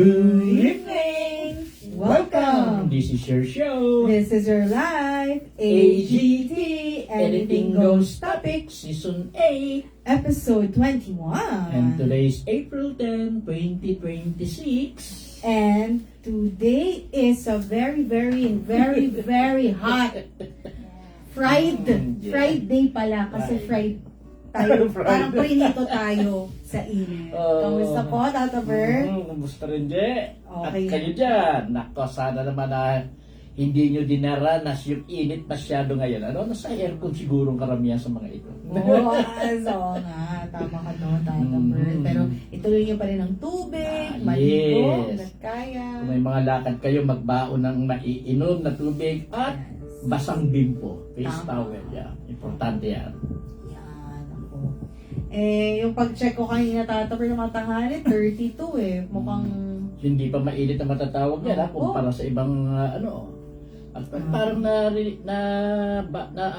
Good evening! Welcome! This is your show. This is your life, AGT, Anything Goes Topics, Season 8. Episode 21. And today is April 10, 2026. And today is a very hot Friday pala kasi Friday tayo. Parang prinito tayo sa init. Kamusta po, Tata Bert? Kumusta rin, Je? Okay. At kayo dyan, nako, sana naman na hindi nyo dinaranas yung init masyado ngayon. Ano? Nasa aircon siguro karamihan sa mga ito. Oo, nga. Tama ka doon, Tata Bert. Pero ituloy nyo pa rin ang tubig, maligo, yes. at kaya. Kung may mga lakad kayo, magbaon ng maiinom na tubig at basang bimpo. Face towel, yeah. Importante yan. Yan, ako. Yung pag-check ko kanina, Tata Bert, ng mga tanghali, 32 Mukhang Hindi pa mainit na matatawag yan, kumpara sa ibang At parang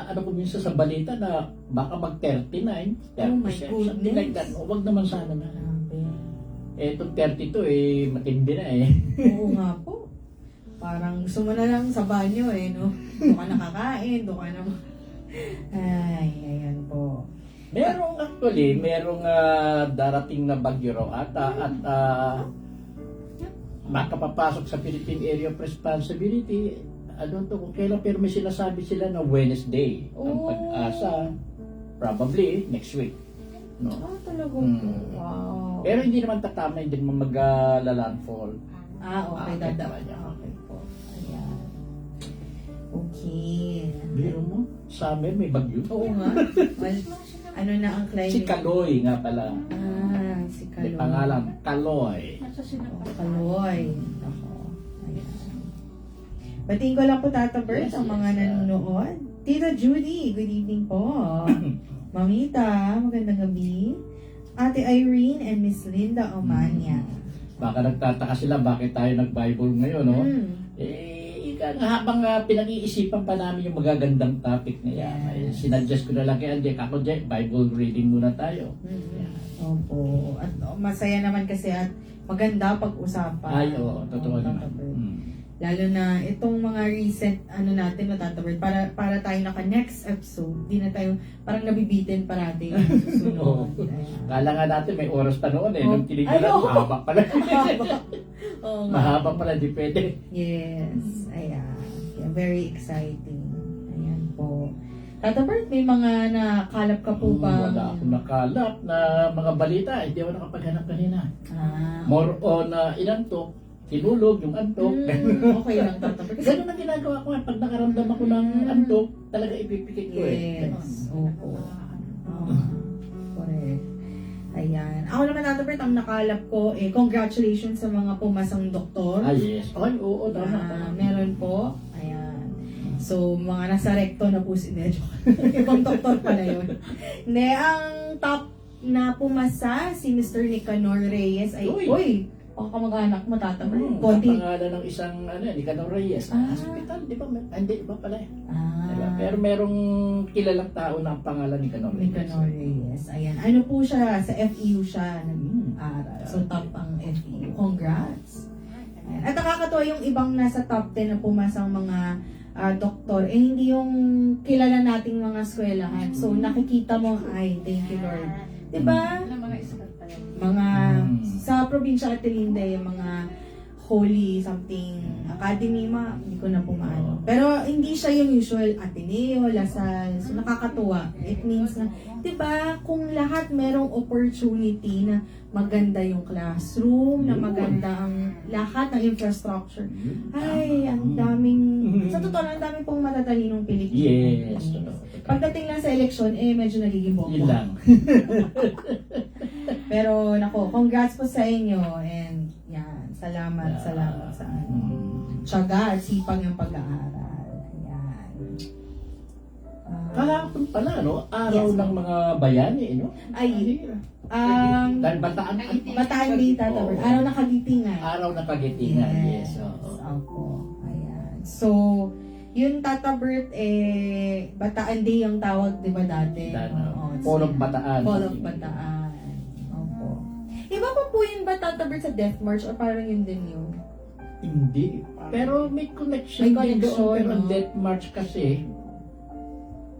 ano ko minsan sa balita na baka mag 39, 37, something like that. O, wag naman sana na. Itong 32 matindi na Oo nga po. Parang gusto mo na lang sa banyo no? Doon ka nakakain, doon ka na. Ay, ayan po. Merong darating na bagyo raw ata at makapapasok sa Philippine Area of Responsibility. Ano to, kung kailan, pero may sinasabi sila na Wednesday. Ang pag-asa, probably next week. No? Talaga po. Wow. Pero hindi naman tatama, hindi naman mag-landfall. Okay, dada. niya. Okay po. Ayan. Okay. Biro mo, summer may bagyo. Oo nga. Well, ano na ang climate? Si Kaloy nga pala. Si May Kaloy. pangalan, Kaloy. Kaloy. Ako. Ayan. Batiin ko lang po, Tata Bert, Yes, ang mga yes, nanonood. Tita Judy, good evening po. Mamita, magandang gabi. Ate Irene and Miss Linda Omania. Baka nagtataka sila bakit tayo nag-Bible ngayon, no? Habang pinag-iisipan pa namin yung magagandang topic na yan, sinuggest ko na lang kay Andy, ako dyan, Bible reading muna tayo. Opo. At masaya naman kasi at maganda pag-usapan. Ay, oo, totoo naman. Lalo na itong mga recent natin na Tata Bert, para tayo naka-next episode, di na tayo parang nabibitin parati yung susunod. Kala nga natin may oras pa noon nung tinignan natin, mahaba pala. Mahaba pala, di pwede. Yes, ayan. Yeah, very exciting. Ayan po. Tata Bert, may mga nakalap ka po ba? Wala akong nakalap na mga balita, hindi ako nakapaghanap kanina. More on inantok, tinulog yung antok. Okay lang, Tata Bert. Ganun ang ginagawa ko. Pag nakaramdam ako ng antok, talaga ipipikit ko Yes. Opo. Correct. Ayan. Ako naman, Tata Bert, ang nakalap ko, congratulations sa mga pumasang doktor. Yes. Ay, oo, tama. Meron po. Ayan. So, mga nasa recto na po si Nedjo. Ibang doktor pala yun. Hindi, ang top na pumasa, si Mr. Nicanor Reyes ay, baka kamag-anak mo, Tata Bert. Ang pangalan ng isang, Nicanor Reyes. Hospital, di ba? Hindi ba pala Diba? Pero merong kilalang tao na ang pangalan ni Nicanor Reyes. Nicanor Reyes. Ayan. Ano po siya? Sa FEU siya nag-aral. So, top ang FEU. Congrats. Ayan. At nakakatuwa yung ibang nasa top 10 na pumasang mga doktor. Hindi yung kilala nating mga eskwelahan. So, nakikita mo, ay, thank you Lord. Diba? Mga sa probinsya at Telinda, yung mga holy something academy, hindi ko na pumaano. Pero hindi siya yung usual Ateneo, Lasal. So nakakatuwa. It means na, diba, kung lahat merong opportunity na maganda yung classroom, na maganda ang lahat ng infrastructure. Ay, ang daming, sa totoo lang, ang daming pong matatalinong Pilipino. Yes. Pagdating lang sa eleksyon, medyo nagiging bobo. Yun lang. Pero nako, congrats po sa inyo and yan, salamat sa tiyaga at sipag ng pag-aaral. Ayan. Kahapon pala, araw ng mga bayani, dahil Bataan Day, Tata Bert. Araw ng Kagitingan. Araw ng Kagitingan, yes. Opo. Ayan. So, yun, Tata Bert, Bataan Day ang tawag, di ba dati? Polo of Bataan. Polo of Bataan. Opo. Iba pa po yun ba ba Tata Bert sa Death March or parang yun din yun? Hindi. Pero may connection May din doon. connection, Pero no? Death March kasi,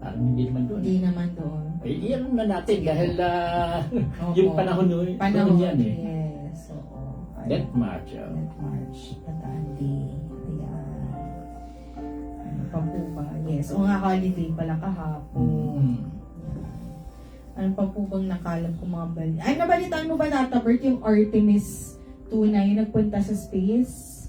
parang hindi naman doon. Hindi naman doon. Eh, iyan na natin dahil Opo. yung panahon nun, Panahon yan eh. Yes. Oo. Death March. Oh. Death March. Tatandi. Ayan. Ano pa po ba? Yes. O nga, holiday pala kahapon. Ano pa po bang nakalap ko mga bali? Ay, nabalitaan mo ba, Tata Bert, yung Artemis 2 na yung nagpunta sa space?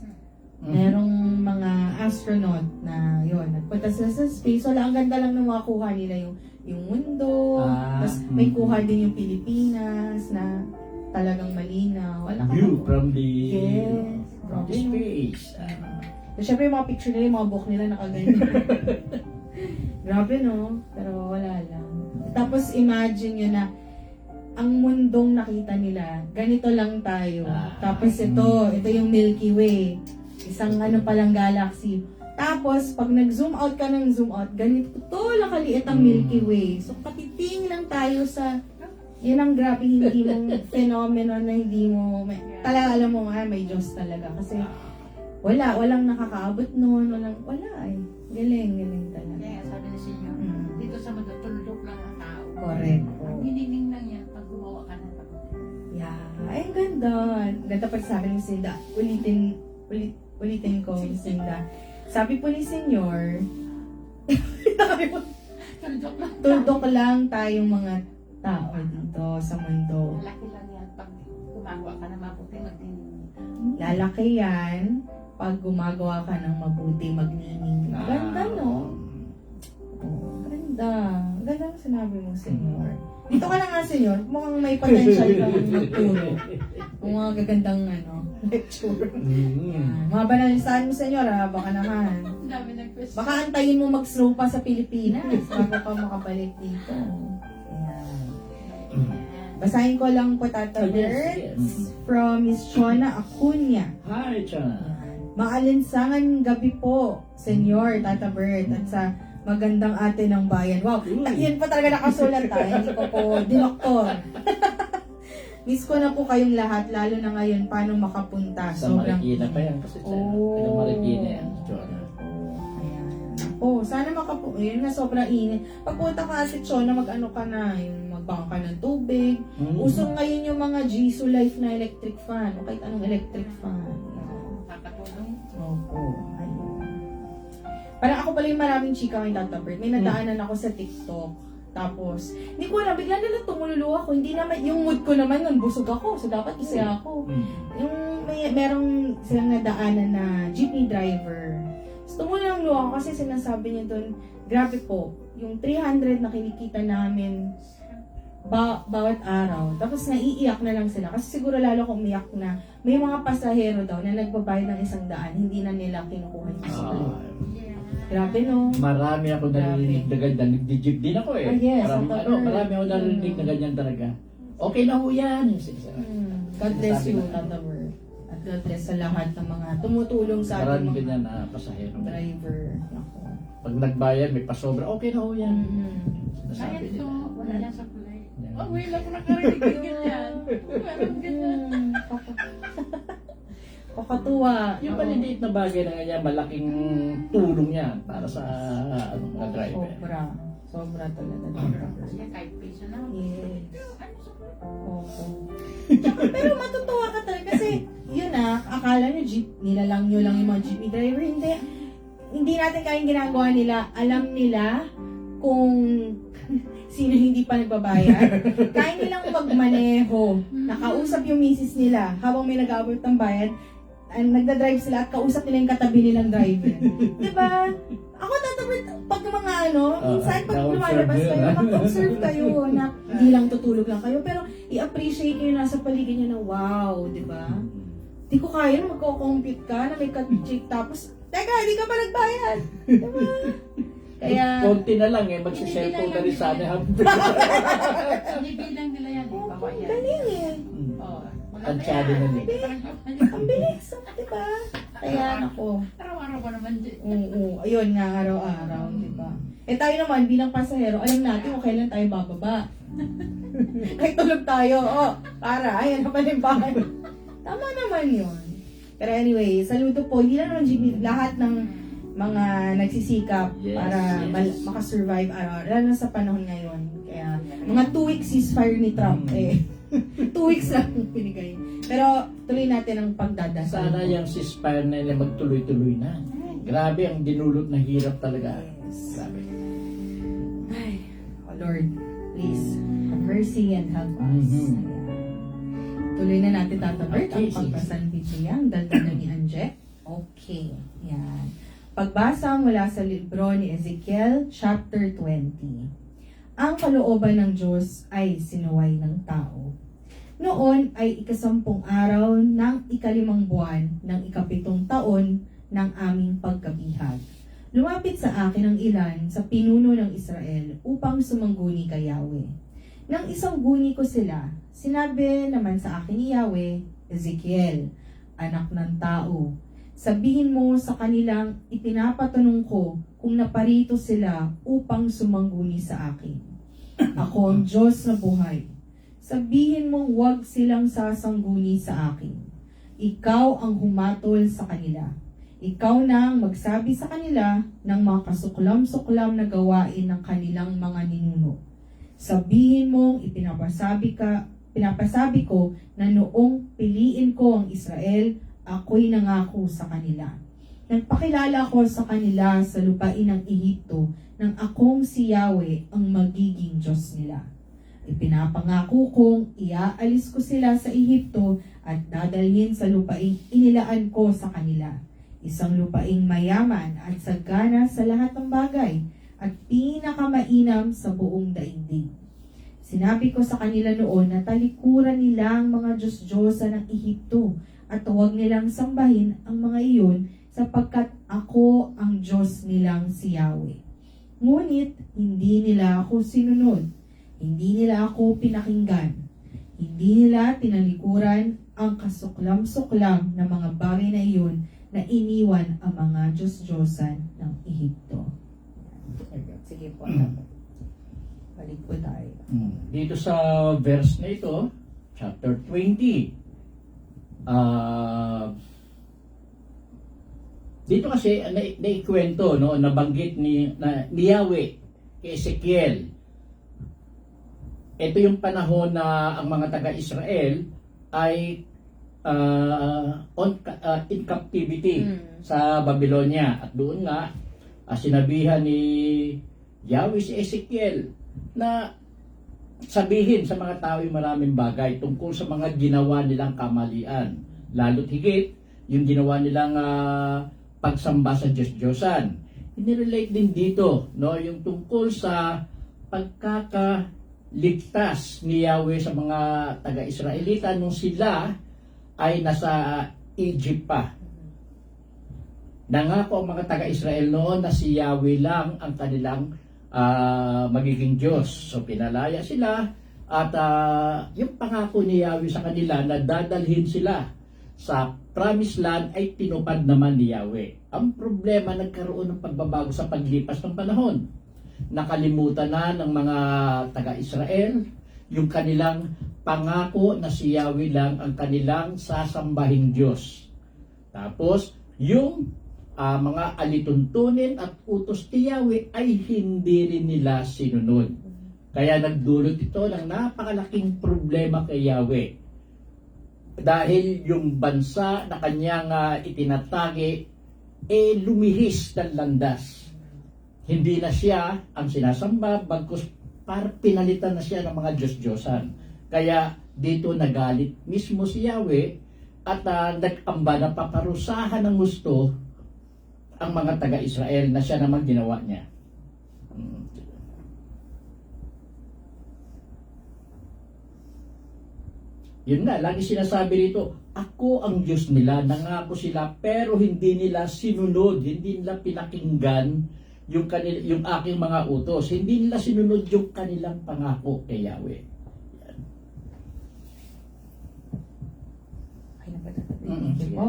Merong mga astronaut na yun, nagpunta sila sa space. Wala, ang ganda lang nung makuha nila yung mundo. Tapos may kuha din yung Pilipinas na talagang malinaw. Wala ka View ba? from the, Yes. from the space. So, syempre yung mga picture nila, yung mga book nila nakaganyan. Grabe no? Pero wala lang. Tapos imagine nyo na ang mundong nakita nila, ganito lang tayo. Tapos ito yung Milky Way. Isang ano palang galaxy. Tapos, pag nag-zoom out ka ng zoom out, ganito lang kaliit ang Milky Way. So, patiting lang tayo sa, yun ang grabe hindi mong phenomenon na hindi mo, talaga alam mo nga, may Diyos talaga. Kasi, walang nakakaabot noon, wala eh. Galing talaga. Kaya sabi na sinyo, dito sa mundo, tulog lang ang tao. Correct. Ang hiniling lang yan pag gumawa ka ng pag Yeah. Ay, ang ganda. Ganda pa sabi ni Sinda. Ulitin ko, Miss Sinda. Sabi po ni Senyor, Tulog lang. tuldok lang tayong mga tao dito sa mundo. Malaki lang yan pag gumagawa ka ng mabuti magdinig. Lalaki yan pag gumagawa ka ng mabuti, magnining. Ganda, no? Oh, ganda. Ganda ang sinabi mo, Senyor. Dito ka na nga, Senyor. Mukhang may potential kang magturo. Ang mga gagandang lecture. Yan. Mga banalisahan mo, Senyor, ha? Baka naman. Ang dami ng question. Baka antayin mo mag-slow pa sa Pilipinas bago ka makabalik dito. Ayan. Basahin ko lang po, Tata Oh, Bert. yes. From Miss Chona Acuña. Hi, Chana. Maalinsangan gabi po, Senyor, Tata Bert, at sa magandang ate ng bayan. Wow, yun pa talaga nakasulat ha, hindi ko po dinoktor. Miss ko na po kayong lahat, lalo na ngayon, paano makapunta. Sa Marikina pa yan kasi sa Marikina yan, Chona. Ayan. Sana makapunta. Yun na, sobrang init. Pagpunta ka kasi, Chona, mag-ano ka na, yung magbaka ka ng tubig. Usong ngayon yung mga Jisoo Life na electric fan, o kahit anong electric fan. Nakakatulong. Opo, ayun. Parang ako pala yung maraming chika kay Tata Bert. May nadaanan ako sa TikTok. Tapos, hindi ko alam, bigla na lang tumululo ako. Hindi naman, yung mood ko naman nun, busog ako. So, dapat isa ako. Yung merong silang nadaanan na jeepney driver. So, tumululo ako kasi sinasabi niya dun, grabe po, yung 300 na kinikita namin bawat araw. Tapos naiiyak na lang sila. Kasi siguro lalo kung umiyak na may mga pasahero daw na nagbabayad ng 100, hindi na nila kinukuha yung split. Grabe no? Marami ako narinig na ganyan. Nag-jeep din ako eh. Ah, yes, Marami ako narinig na ganyan talaga. Okay na ho yan. God bless you, Tata Bert. At God bless sa lahat ng mga tumutulong sa ating Maraming mga ganyan na pasahero. driver. Ako. Pag nagbayad, may pasobra. Okay na ho yan. Kaya Sinasabi ito, nila. wala yan sa kulay. Yan. Oh, wait lang ko nakarinig ng ganyan. Meron ganyan. Kakatuwa. Yung maliliit na bagay na ganyan, malaking tulong yan para sa mga driver. Sobra talaga. Tata Bert. Kasi kahit piso na. Yes. Ano sa Opo. Pero matutuwa ka talaga kasi yun akala nyo nilalang nyo lang yung mga jeepney driver. Hindi natin kayang ginagawa nila. Alam nila kung sino hindi pa nagbabayad. Kaya nilang magmaneho. Nakausap yung misis nila habang may nag-aabot ng bayad. Nagda-drive sila at kausap nila yung katabi nilang driver. Diba? Ako tatabit pag mga minsan pag lumalabas kayo, mag-observe kayo na hindi lang tutulog lang kayo, pero i-appreciate nyo yung nasa paligid nyo na wow, di ba? Di ko kaya na magko-compute ka na may ka-check tapos, teka, hindi ka pa nagbayad. Di ba? Kaya, Konti na lang eh, magsiselfone na rin sana. Binibilang nila yan eh. Bawa yan. galing eh. Oh, Tansyado na nila. Ang bilis, di ba? Kaya ako. Araw-araw pa naman dyan. Oo, ayun nga, araw-araw, di ba? Eh tayo naman, bilang pasahero, alam natin kung kailan tayo bababa. Kahit tulog tayo, para, ayan na pala yung bahay. Tama naman yun. Pero anyway, saludo po. Hindi lang naman lahat ng mga nagsisikap Yes, para yes. makasurvive araw. Lalo na sa panahon ngayon. Kaya, mga 2 weeks ceasefire ni Trump. 2 weeks lang pinigay. Pero, tuloy natin ang pagdadasal. Sana yung ceasefire na nila magtuloy-tuloy na. Grabe ang dinulot na hirap talaga. Yes. Grabe. Ay, oh Lord, please, have mercy and help us. Mhm. Ayan. Tuloy na natin tatabert Okay, ang pagpasalpidya. Ang daldal na ni Anje. Okay. Yan. Pagbasa mula sa libro ni Ezekiel, chapter 20. Ang kalooban ng Diyos ay sinuway ng tao. Noon ay 10 araw ng 5 buwan ng 7 taon ng aming pagkabihag. Lumapit sa akin ang ilan sa pinuno ng Israel upang sumangguni kay Yahweh. Nang isangguni ko sila, sinabi naman sa akin ni Yahweh, Ezekiel, anak ng tao, sabihin mo sa kanilang ipinapatanong ko kung naparito sila upang sumangguni sa akin. Ako ang Diyos na buhay. Sabihin mong huwag silang sasangguni sa akin. Ikaw ang humatol sa kanila. Ikaw na ang magsabi sa kanila ng mga kasuklam-suklam na gawain ng kanilang mga ninuno. Sabihin mong pinapasabi ko na noong piliin ko ang Israel, ako'y nangako sa kanila. Nagpakilala ko sa kanila sa lupain ng Ehipto nang akong si Yahweh ang magiging Diyos nila. Ipinapangako kong iaalis ko sila sa Ehipto at dadalhin sa lupaing inilaan ko sa kanila. Isang lupaing mayaman at sagana sa lahat ng bagay at pinakamainam sa buong daigdig. Sinabi ko sa kanila noon na talikuran nila ang mga Diyos-Diyosa ng Ehipto at huwag nilang sambahin ang mga iyon sapagkat ako ang Diyos nilang si Yahweh. Ngunit hindi nila ako sinunod. Hindi nila ako pinakinggan. Hindi nila tinalikuran ang kasuklam-suklam na mga bagay na iyon na iniwan ang mga Diyos-Diyosan ng Ehipto. Sige po. Balik po tayo. Dito sa verse na ito, chapter 20, dito kasi naikwento, no, nabanggit ni Yahweh kay Ezekiel. Ito yung panahon na ang mga taga-Israel ay in captivity sa Babylonia. At doon nga, sinabihan ni Yahweh si Ezekiel na sabihin sa mga tao yung maraming bagay tungkol sa mga ginawa nilang kamalian. Lalo't higit, yung ginawa nilang pagsamba sa Diyos-Diyosan. Inirelate din dito, no, yung tungkol sa pagkakaligtas ni Yahweh sa mga taga-Israelita nung sila ay nasa Egypt pa. Nangako ang mga taga-Israel noon na si Yahweh lang ang kanilang magiging Diyos. So pinalaya sila at yung pangako ni Yahweh sa kanila na dadalhin sila sa promised land ay tinupad naman ni Yahweh. Ang problema, nagkaroon ng pagbabago sa paglipas ng panahon. Nakalimutan na ng mga taga-Israel yung kanilang pangako na si Yahweh lang ang kanilang sasambahing Diyos. Tapos, yung mga alituntunin at utos ni Yahweh ay hindi rin nila sinunod. Kaya nagdulot ito ng napakalaking problema kay Yahweh. Dahil yung bansa na kanyang itinatagi, lumihis ng landas. Hindi na siya ang sinasamba, bagkus pinalitan na siya ng mga Diyos-Diyosan. Kaya dito nagalit mismo si Yahweh at nag-amba na paparusahan ng gusto ang mga taga-Israel na siya naman ginawa niya. Yun nga, lagi sinasabi rito, ako ang Diyos nila, nangako sila, pero hindi nila sinunod, hindi nila pinakinggan yung aking mga utos, hindi nila sinunod yung kanilang pangako kay Yahweh. Okay na ba? Thank you po.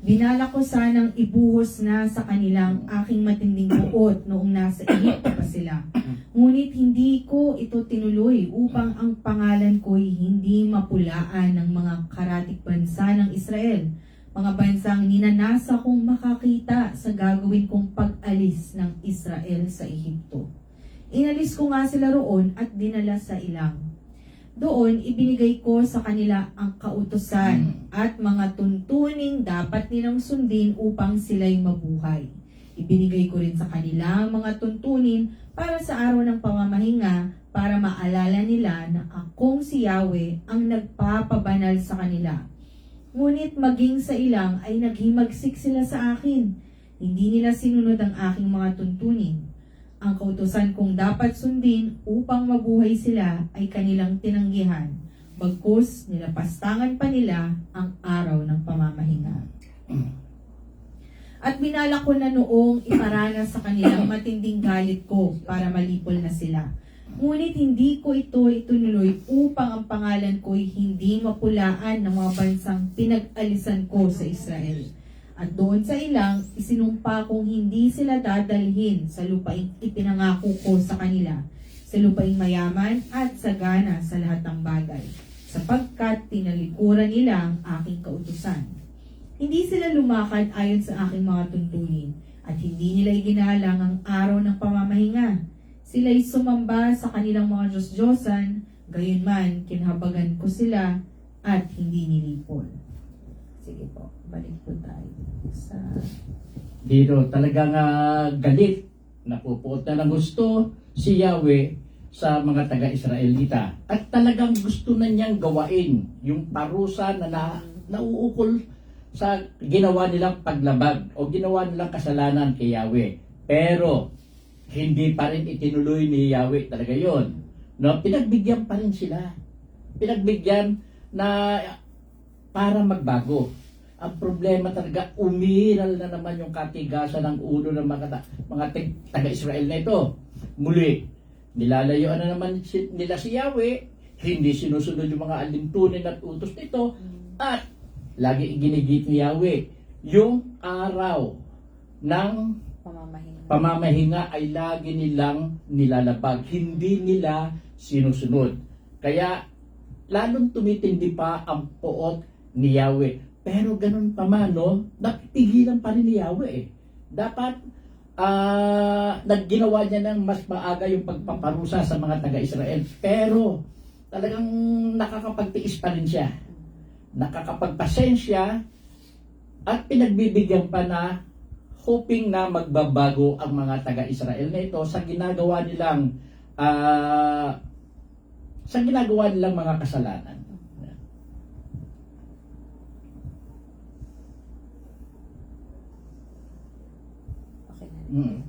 Binala ko sanang ibuhos na sa kanilang aking matinding buot noong nasa Egypto pa sila. Ngunit hindi ko ito tinuloy upang ang pangalan ko'y hindi mapulaan ng mga karatig bansa ng Israel, mga bansang ninanasa kong makakita sa gagawin kong pag-alis ng Israel sa Ehipto. Inalis ko nga sila roon at dinala sa ilang. Doon, ibinigay ko sa kanila ang kautusan at mga tuntuning dapat nilang sundin upang sila'y mabuhay. Ibinigay ko rin sa kanila ang mga tuntunin para sa araw ng pamamahinga para maalala nila na akong si Yahweh ang nagpapabanal sa kanila. Ngunit maging sa ilang ay naghimagsik sila sa akin. Hindi nila sinunod ang aking mga tuntunin. Ang kautusan kong dapat sundin upang mabuhay sila ay kanilang tinanggihan. Bagkus, nilapastangan pa nila ang araw ng pamamahinga. At binala ko na noong iparana sa kanilang matinding galit ko para malipol na sila. Ngunit hindi ko ito itunuloy upang ang pangalan ko'y hindi mapulaan ng mga bansang pinag-alisan ko sa Israel. At doon sa ilang, isinumpa kong hindi sila dadalhin sa lupaing ipinangako ko sa kanila, sa lupaing mayaman at sagana sa lahat ng bagay, sapagkat tinalikuran nila ang aking kautusan. Hindi sila lumakad ayon sa aking mga tuntunin, at hindi nila iginalang ang araw ng pamamahinga. Sila'y sumamba sa kanilang mga Diyos-Diyosan, gayunman kinahabagan ko sila at hindi nilipol. Sige po, balik po tayo sa... Dito talagang galit, napupuot na ng gusto si Yahweh sa mga taga-Israelita. At talagang gusto na niyang gawain yung parusa na nauukol sa ginawa nilang paglabag o ginawa nilang kasalanan kay Yahweh. Pero hindi pa rin itinuloy ni Yahweh talaga yon. No, pinagbigyan pa rin sila. Pinagbigyan na para magbago. Ang problema talaga, umiral na naman yung katigasan ng ulo ng mga taga-Israel na ito. Muli, nilalayuan na naman nila si Yahweh, hindi sinusunod yung mga alintunin at utos nito, at lagi iginigit ni Yahweh yung araw ng pamamahinga ay lagi nilang nilalabag. Hindi nila sinusunod. Kaya, lalong tumitindi pa ang poot ni Yahweh. Pero ganun pa man, no, napigilan pa rin ni Yahweh. Dapat, nagginawa niya ng mas maaga yung pagpaparusa sa mga taga-Israel. Pero, talagang nakakapagtiis pa rin siya. Nakakapagpasensya at pinagbibigyan pa na hoping na magbabago ang mga taga-Israel na ito sa ginagawa nilang mga kasalanan. Yan,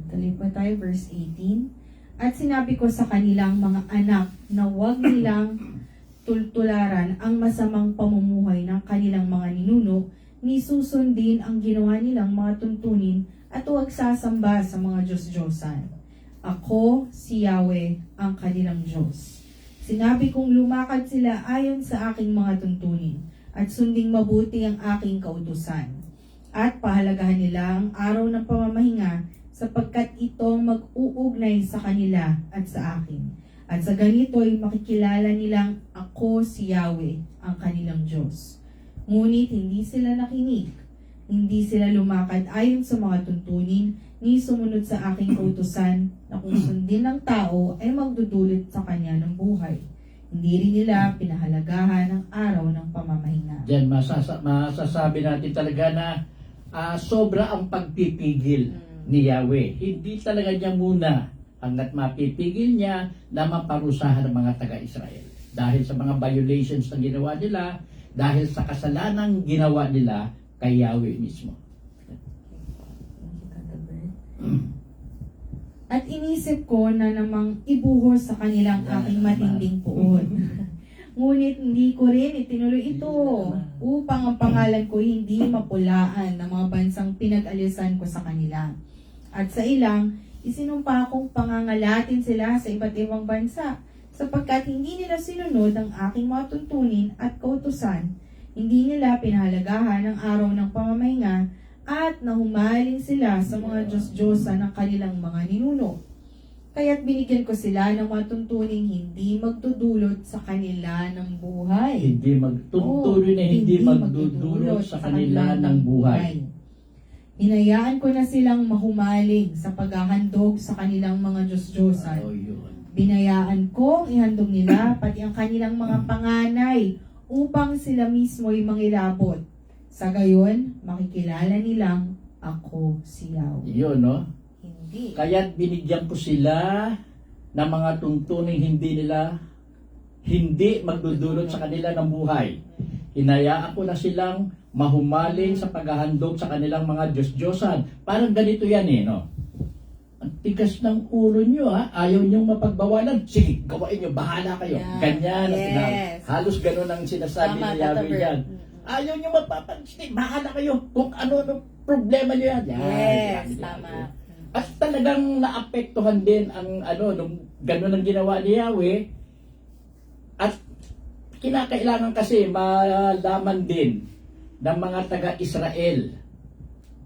tuloy po tayo, verse 18. At sinabi ko sa kanilang mga anak na huwag nilang tultularan ang masamang pamumuhay ng kanilang mga ninuno, ni susundin ang ginawa nilang mga tuntunin at huwag sasamba sa mga Diyos-Diyosan. Ako, si Yahweh, ang kanilang Diyos. Sinabi kong lumakad sila ayon sa aking mga tuntunin at sunding mabuti ang aking kautusan. At pahalagahan nila ang araw ng pamamahinga sapagkat itong mag-uugnay sa kanila at sa akin. At sa ganito'y makikilala nilang ako si Yahweh, ang kanilang Diyos. Ngunit hindi sila nakinig, hindi sila lumakad ayon sa mga tuntunin, ni sumunod sa aking kautusan na kung sundin ng tao ay magdudulot sa kanya ng buhay. Hindi rin nila pinahalagahan ang araw ng pamamahinga. Diyan masasabi natin talaga na sobra ang pagpipigil ni Yahweh. Hindi talaga niya muna hanggat mapipigil niya na maparusahan ng mga taga-Israel. Dahil sa mga violations na ginawa nila, dahil sa kasalanang ginawa nila kay Yahweh mismo. At inisip ko na namang ibuhos sa kanilang aking matinding puot. Ngunit hindi ko rin itinuloy ito upang ang pangalan ko hindi mapulaan ng mga bansang pinag-alisan ko sa kanila. At sa ilang, isinumpa kong pangangalatin sila sa iba't ibang bansa sapagkat hindi nila sinunod ang aking mga tuntunin at kautusan. Hindi nila pinahalagahan ang araw ng pamamahinga at nahumaling sila sa mga Diyos-Diyosa ng kanilang mga ninuno. Kaya't binigyan ko sila ng mga tuntuning hindi magdudulot sa kanila ng buhay. Hindi magtutuloy na hindi magdudulot sa kanila ng buhay. Hinayaan ko na silang mahumaling sa paghahandog sa kanilang mga Diyos-Diyosan. Oh, yun. Binayaan kong ihandog nila pati ang kanilang mga panganay upang sila mismo'y mangilabot. Sa gayon, makikilala nilang ako si Yahweh. Yun, no? Hindi. Kaya't binigyan ko sila ng mga tuntuning hindi magdudulot sa kanila ng buhay. Hinayaan ko na silang mahumaling sa paghahandog sa kanilang mga Diyos-Diyosan. Parang ganito yan no? Ang tigas ng ulo nyo ayaw nyong mapagbawalan. Sige, gawain nyo, bahala kayo. Yeah. Ganyan ang sinabi. Yes. Halos ganun ang sinasabi Tama, ni Yahweh Tata dyan. Bert. Ayaw nyo mapapansin, bahala kayo. Kung ano problema nyo yan. Yan, Yes, yan, tama. yan. At talagang naapektuhan din ang nung ganun ang ginawa ni Yahweh. At kinakailangan kasi malaman din ng mga taga-Israel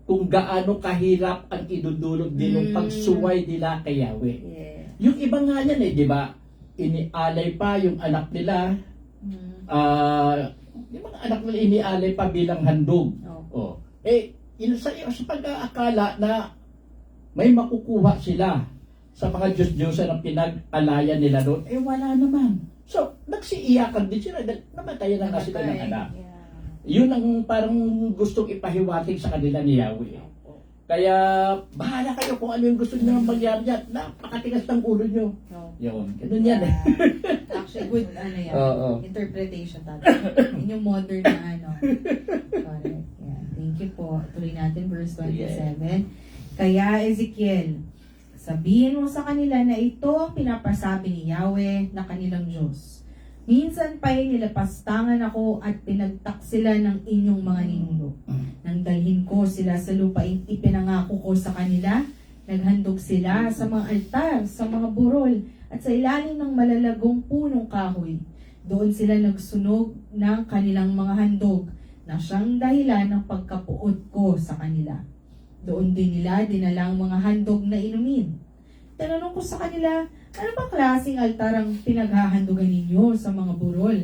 kung gaano kahirap ang idudulot din ng pagsuway nila kay Yahweh. Yeah. Yung iba nga yan di ba? Inialay pa yung anak nila. Yung mga anak nila inialay pa bilang handog. Oh. Sa pag-aakala na may makukuha sila sa mga Diyos-Diyosan ang pinag-alayan nila doon, wala naman. So, nagsiiyakan din sila dahil namatayan na nga sila ng anak. Yeah. Yun ang parang gustong ipahiwatig sa kanila ni Yahweh. Kaya, bahala kayo kung ano yung gusto nyo mangyari dyan. Napakatigas ng ulo nyo. No. Yun, ganun yan Actually, good yan. Oo. Interpretation talaga. Yun yung modern na Correct. Yeah. Thank you po. Tuloy natin verse 27. Kaya Ezekiel, sabihin mo sa kanila na ito ang pinapasabi ni Yahweh na kanilang Diyos. Minsan pa'y nilapastangan ako at pinagtaksila ng inyong mga ninuno. Nang dalhin ko sila sa lupaing ipinangako ko sa kanila, naghandog sila sa mga altar, sa mga burol, at sa ilalim ng malalagong punong kahoy. Doon sila nagsunog ng kanilang mga handog na siyang dahilan ng pagkapuot ko sa kanila. Doon din nila dinalang mga handog na inumin. Tinanong ko sa kanila, ano bang klaseng altar ang pinaghahandugan ninyo sa mga burol?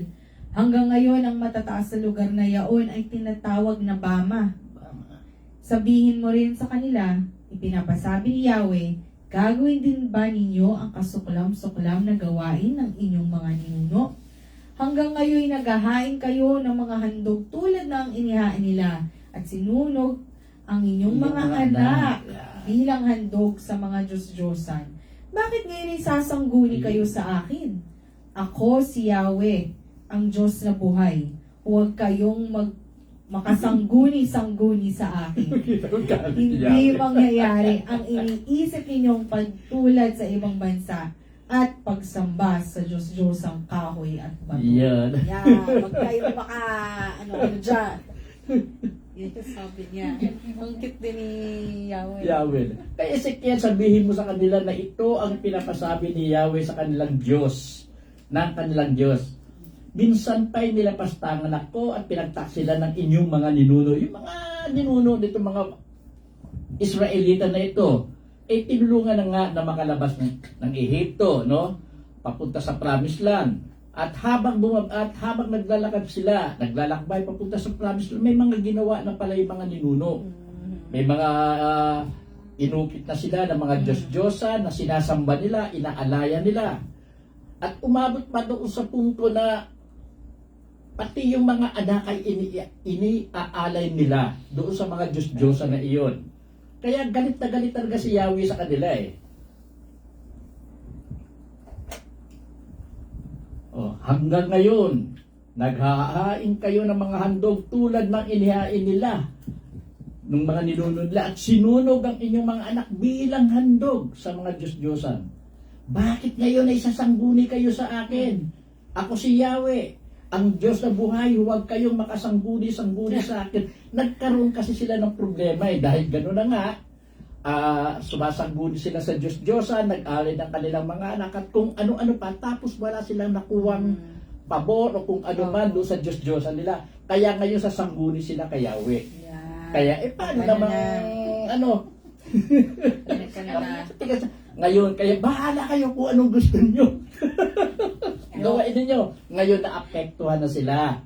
Hanggang ngayon, ang matataas sa lugar na yaon ay tinatawag na Bama. Sabihin mo rin sa kanila, ipinapasabi ni Yahweh, gagawin din ba ninyo ang kasuklam-suklam na gawain ng inyong mga ninuno? Hanggang ngayon, naghahain kayo ng mga handog tulad ng inihain nila at sinunog ang inyong mga anak bilang handog sa mga Diyos-Diyosan. Bakit ngayon ay sasangguni kayo sa akin? Ako si Yahweh, ang Diyos na buhay. Huwag kayong makasangguni-sangguni sa akin. Hindi mangyayari ang iniisip ninyong pagtulad sa ibang bansa at pagsamba sa Diyos-Diyosang kahoy at bato. Yan. Huwag kayo baka, dyan. Yun yung sabi niya. Ang cute din ni Yahweh. Yahweh. Kaya Ezekiel, sabihin mo sa kanila na ito ang pinapasabi ni Yahweh sa kanilang Diyos. Ng kanilang Diyos. Minsan pa'y nilapastangan ako at pinagtaksila ng inyong mga ninuno. Yung mga ninuno nito, mga Israelita na ito, tinulungan na nga na makalabas ng Ehipto, no? Papunta sa Promised Land. At habang naglalakad sila, naglalakbay papunta sa Promised Land, may mga ginawa na pala yung mga ninuno. May mga inukit na sila ng mga Diyos-Diyosan na sinasamba nila, inaalaya nila. At umabot pa doon sa punto na pati yung mga anak ay iniaalay nila doon sa mga Diyos-Diyosan na iyon. Kaya galit na galit talaga si Yahweh sa kanila hanggang ngayon, naghahain kayo ng mga handog tulad ng inihain nila ng mga ninuno nila at sinunog ang inyong mga anak bilang handog sa mga Diyos-Diyosan. Bakit ngayon ay sasangguni kayo sa akin? Ako si Yahweh, ang Diyos na buhay, huwag kayong makasangguni-sangguni sa akin. Nagkaroon kasi sila ng problema dahil gano'n na nga, sumasangguni sila sa Diyos-Diyosan, nag-alay ng kanilang mga anak at kung ano-ano pa, tapos wala silang nakuwang pabor o kung ano man doon sa Diyos-Diyosan nila. Kaya ngayon sasangguni sila kay Yahweh. Yan. Kaya paano naman, Balik ka na. ngayon, kaya bahala kayo kung anong gusto nyo. Gawain ninyo. Ngayon naapektuhan na sila.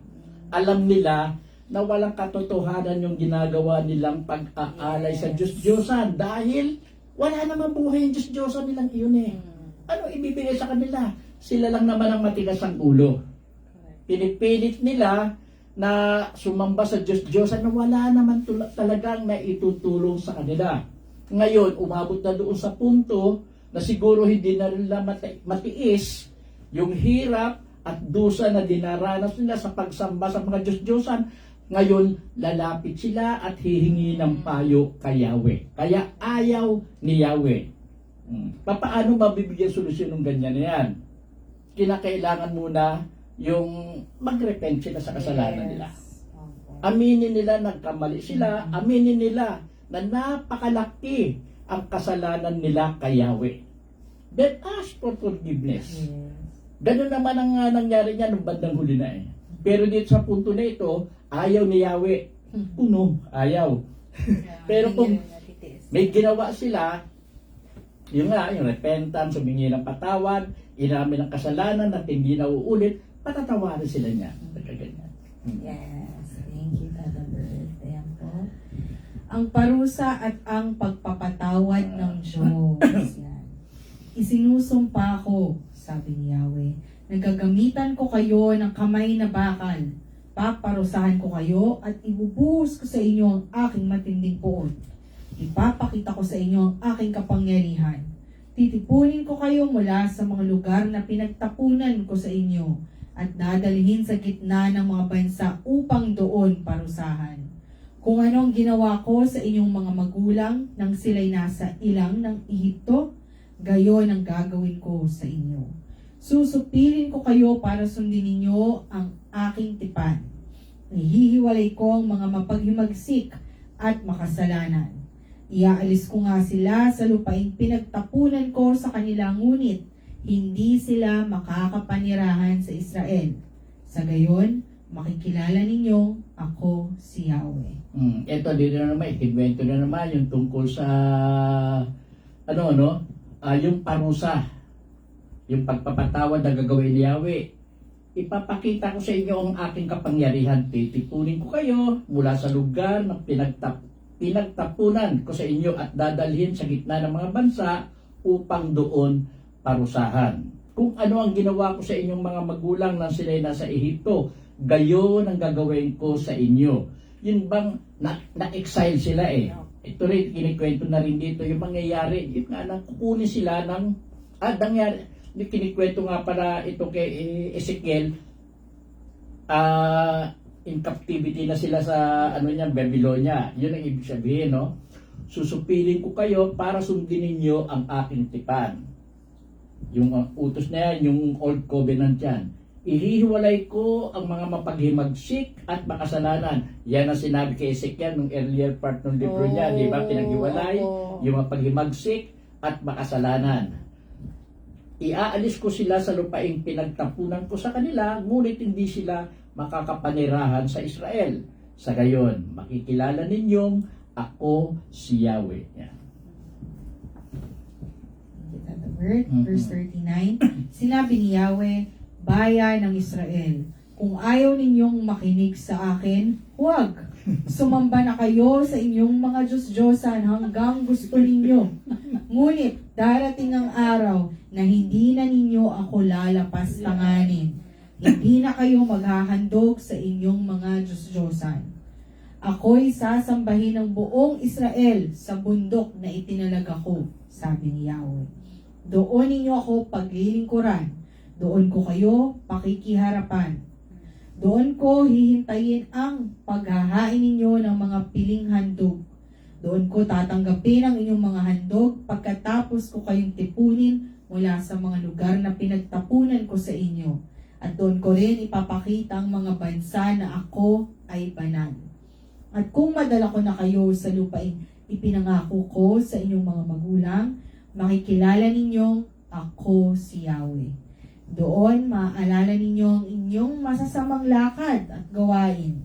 Alam nila na walang katotohanan yung ginagawa nilang pag-aalay sa Diyos-Diyosan dahil wala namang buhay yung Diyos-Diyosan nilang iyon eh. Ano ibibigay sa kanila? Sila lang naman ang matigas ang ulo. Pinipilit nila na sumamba sa Diyos-Diyosan na wala naman talagang naitutulong sa kanila. Ngayon, umabot na doon sa punto na siguro hindi na nila matiis yung hirap at dusa na dinaranas nila sa pagsamba sa mga Diyos-Diyosan. Ngayon, lalapit sila at hihingi ng payo kay Yahweh. Kaya ayaw ni Yahweh. Paano mabibigyan solusyon ng ganyan na yan? Kinakailangan muna yung mag-repent sila sa kasalanan nila. Aminin nila nagkamali sila, aminin nila na napakalaki ang kasalanan nila kay Yahweh. Then ask for forgiveness. Ganun naman ang nangyari niya nung bandang huli na eh. Pero dito sa punto na ito, ayaw ni Yahweh. Puno, ayaw. Pero kung may ginawa sila, yung repentance, humingi ng patawad, inamin ng kasalanan at hindi na uulit, patatawarin sila niya. Ganyan. Yes. Thank you, Tata Bert. Ayan po. Ang parusa at ang pagpapatawad ng Diyos. Yan. Isinusumpa ko, sabi ni Yahweh, nagagamitan ko kayo ng kamay na bakal. Paparusahan ko kayo at ibubuhos ko sa inyo ang aking matinding puot. Ipapakita ko sa inyo ang aking kapangyarihan. Titipunin ko kayo mula sa mga lugar na pinagtapunan ko sa inyo at dadalhin sa gitna ng mga bansa upang doon parusahan. Kung anong ginawa ko sa inyong mga magulang nang sila'y nasa ilang ng Ehipto, gayon ang gagawin ko sa inyo. Susupilin ko kayo para sundin ninyo ang aking tipan. Ihihiwalay ko ang mga mapaghimagsik at makasalanan. Iaalis ko nga sila sa lupaing pinagtapunan ko sa kanila, ngunit hindi sila makakapanirahan sa Israel. Sa gayon, makikilala ninyong ako si Yahweh. Ito dito na naman, ikinwento na naman yung tungkol sa yung parusa, yung pagpapatawad na gagawin ni Yahweh. Ipapakita ko sa inyo ang aking kapangyarihan. Titipunin ko kayo mula sa lugar na pinagtapunan ko sa inyo at dadalhin sa gitna ng mga bansa upang doon parusahan. Kung ano ang ginawa ko sa inyong mga magulang nang sila'y nasa Ehipto, gayon ang gagawin ko sa inyo. Yun bang na-exile sila eh. Ito rin, kinikwento na rin dito yung mangyayari. Yung nga nang kukunin sila ng, nangyari, kinikwento nga para ito kay Ezekiel, in captivity na sila sa Babylonia. Yun ang ibig sabihin, no? Susupilin ko kayo para sundin ninyo ang aking tipan. Yung utos na yan, yung Old Covenant yan. Ihihiwalay ko ang mga mapaghimagsik at makasalanan. Yan ang sinabi kay Ezekiel nung earlier part ng libro niya, di ba? Pinaghiwalay yung mapaghimagsik at makasalanan. Iaalis ko sila sa lupaing pinagtapunan ko sa kanila, ngunit hindi sila makakapanirahan sa Israel. Sa gayon, makikilala ninyong ako si Yahweh. Yeah. Verse 39, sinabi ni Yahweh, bayan ng Israel, kung ayaw ninyong makinig sa akin, huwag. Sumamba na kayo sa inyong mga Diyos-Diyosan hanggang gusto ninyo. Ngunit darating ang araw na hindi na ninyo ako lalapas-tanganin. Hindi na kayo maghahandog sa inyong mga Diyos-Diyosan. Ako'y sasambahin ng buong Israel sa bundok na itinalaga ko, sabi ni Yahweh. Doon ninyo ako paglilingkuran. Doon ko kayo pakikiharapan. Doon ko hihintayin ang paghahain ninyo ng mga piling handog. Doon ko tatanggapin ang inyong mga handog pagkatapos ko kayong tipunin mula sa mga lugar na pinagtapunan ko sa inyo. At doon ko rin ipapakita ang mga bansa na ako ay banal. At kung madala ko na kayo sa lupaing ipinangako ko sa inyong mga magulang, makikilala ninyong ako si Yahweh. Doon maaalala ninyo ang inyong masasamang lakad at gawain.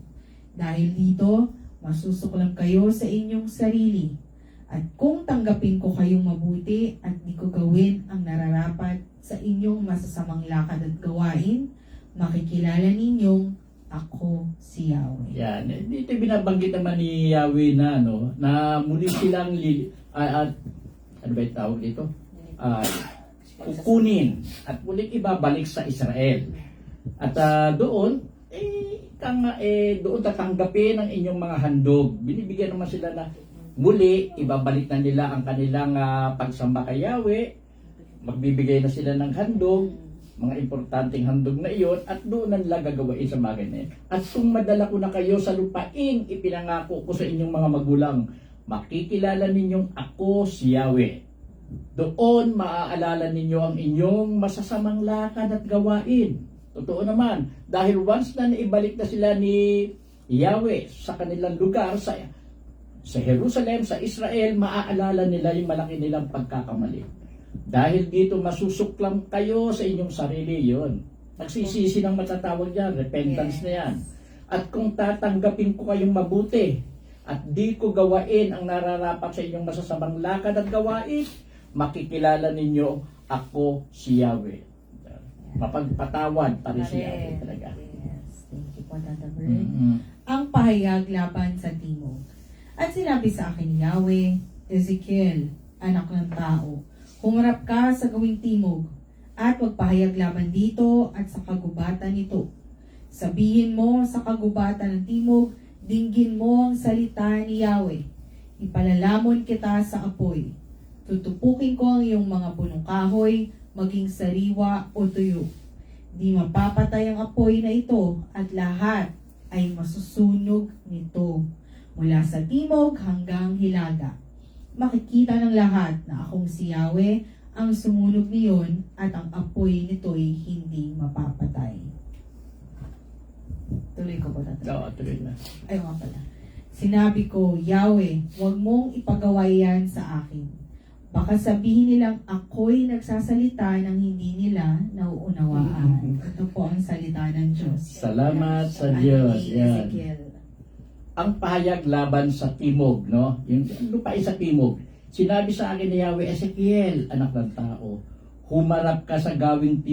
Dahil dito, masusuklam kayo sa inyong sarili. At kung tanggapin ko kayong mabuti at di ko gawin ang nararapat sa inyong masasamang lakad at gawain, makikilala ninyong ako si Yahweh. Yan. Dito binabanggit naman ni Yahweh na, na muli silang, ano ba yung tawag dito? Kukunin at muling ibabalik sa Israel. At doon, doon tatanggapin ang inyong mga handog. Binibigyan naman sila na muli, ibabalik na nila ang kanilang pagsamba kay Yahweh. Magbibigay na sila ng handog, mga importanteng handog na iyon, at doon na nila gagawain sa bagay na yun. At kung madala ko na kayo sa lupaing ipinangako ko sa inyong mga magulang, makikilala ninyong ako si Yahweh. Doon maaalala ninyo ang inyong masasamang lakad at gawain. Totoo naman, dahil once na naibalik na sila ni Yahweh sa kanilang lugar, sa Jerusalem, sa Israel, maaalala nila yung malaki nilang pagkakamali. Dahil dito masusuklam kayo sa inyong sarili, yon. Nagsisisi ng matatawag yan, repentance na yan. At kung tatanggapin ko kayong mabuti, at di ko gawain ang nararapat sa inyong masasamang lakad at gawain, makikilala ninyo ako si Yahweh. Mapagpatawad pa rin si Yahweh talaga. Yes. Thank you po, Tata Bert. Ang pahayag laban sa timog. At sinabi sa akin ni Yahweh, Ezekiel, anak ng tao, humarap ka sa gawing timog, at magpahayag laban dito at sa kagubatan nito. Sabihin mo sa kagubatan ng timog, dinggin mo ang salita ni Yahweh. Ipalalamon kita sa apoy. Tutupukin ko ang iyong mga punong kahoy, maging sariwa o tuyo. Di mapapatay ang apoy na ito at lahat ay masusunog nito. Mula sa timog hanggang hilaga. Makikita ng lahat na akong si Yahweh ang sumunog niyon at ang apoy nito'y hindi mapapatay. Tuloy ko po tatay. Oo, tuloy na. Ay nga pala. Sinabi ko, Yahweh, huwag mong ipagawa yan sa akin. Baka sabihin nilang ako'y nagsasalita ng hindi nila nauunawaan. Ito po ang salita ng Diyos. Salamat sa Ano Diyos. ni Yan. Ezekiel. Ang pahayag laban sa timog, yung lupain sa timog. Sinabi sa akin ni Yahweh, Ezekiel, anak ng tao, humarap ka sa gawing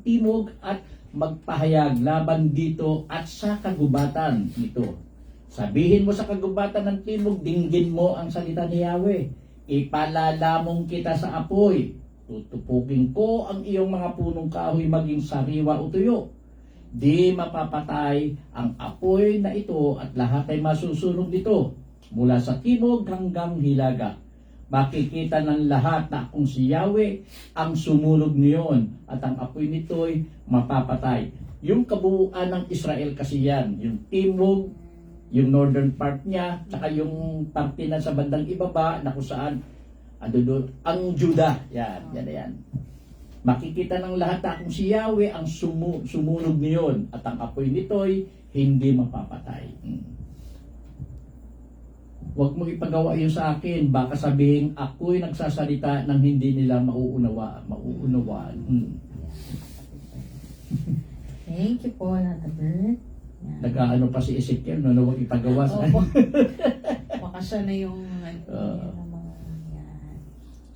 timog at magpahayag laban dito at sa kagubatan nito. Sabihin mo sa kagubatan ng timog, dinggin mo ang salita ni Yahweh. Ipalalamong kita sa apoy. Tutupukin ko ang iyong mga punong kahoy maging sariwa o tuyo. Di mapapatay ang apoy na ito at lahat ay masusunog dito. Mula sa timog hanggang hilaga. Makikita ng lahat na kung si Yahweh ang sumunog niyon at ang apoy nito'y mapapatay. Yung kabuuan ng Israel kasi yan. Yung timog, yung northern part niya, saka yung parte na sa bandang ibaba na kung saan ang Judah. Yan. Makikita ng lahat na kung si Yahweh ang sumunog niyon at ang apoy nito'y hindi mapapatay. Huwag mo ipagawa yun sa akin, baka sabihin ako'y nagsasalita ng hindi nila mauunawaan. Thank you po, Tata Bert. Nag-aano pa si Ezekiel, huwag ipagawa sa Opo. Baka siya na yung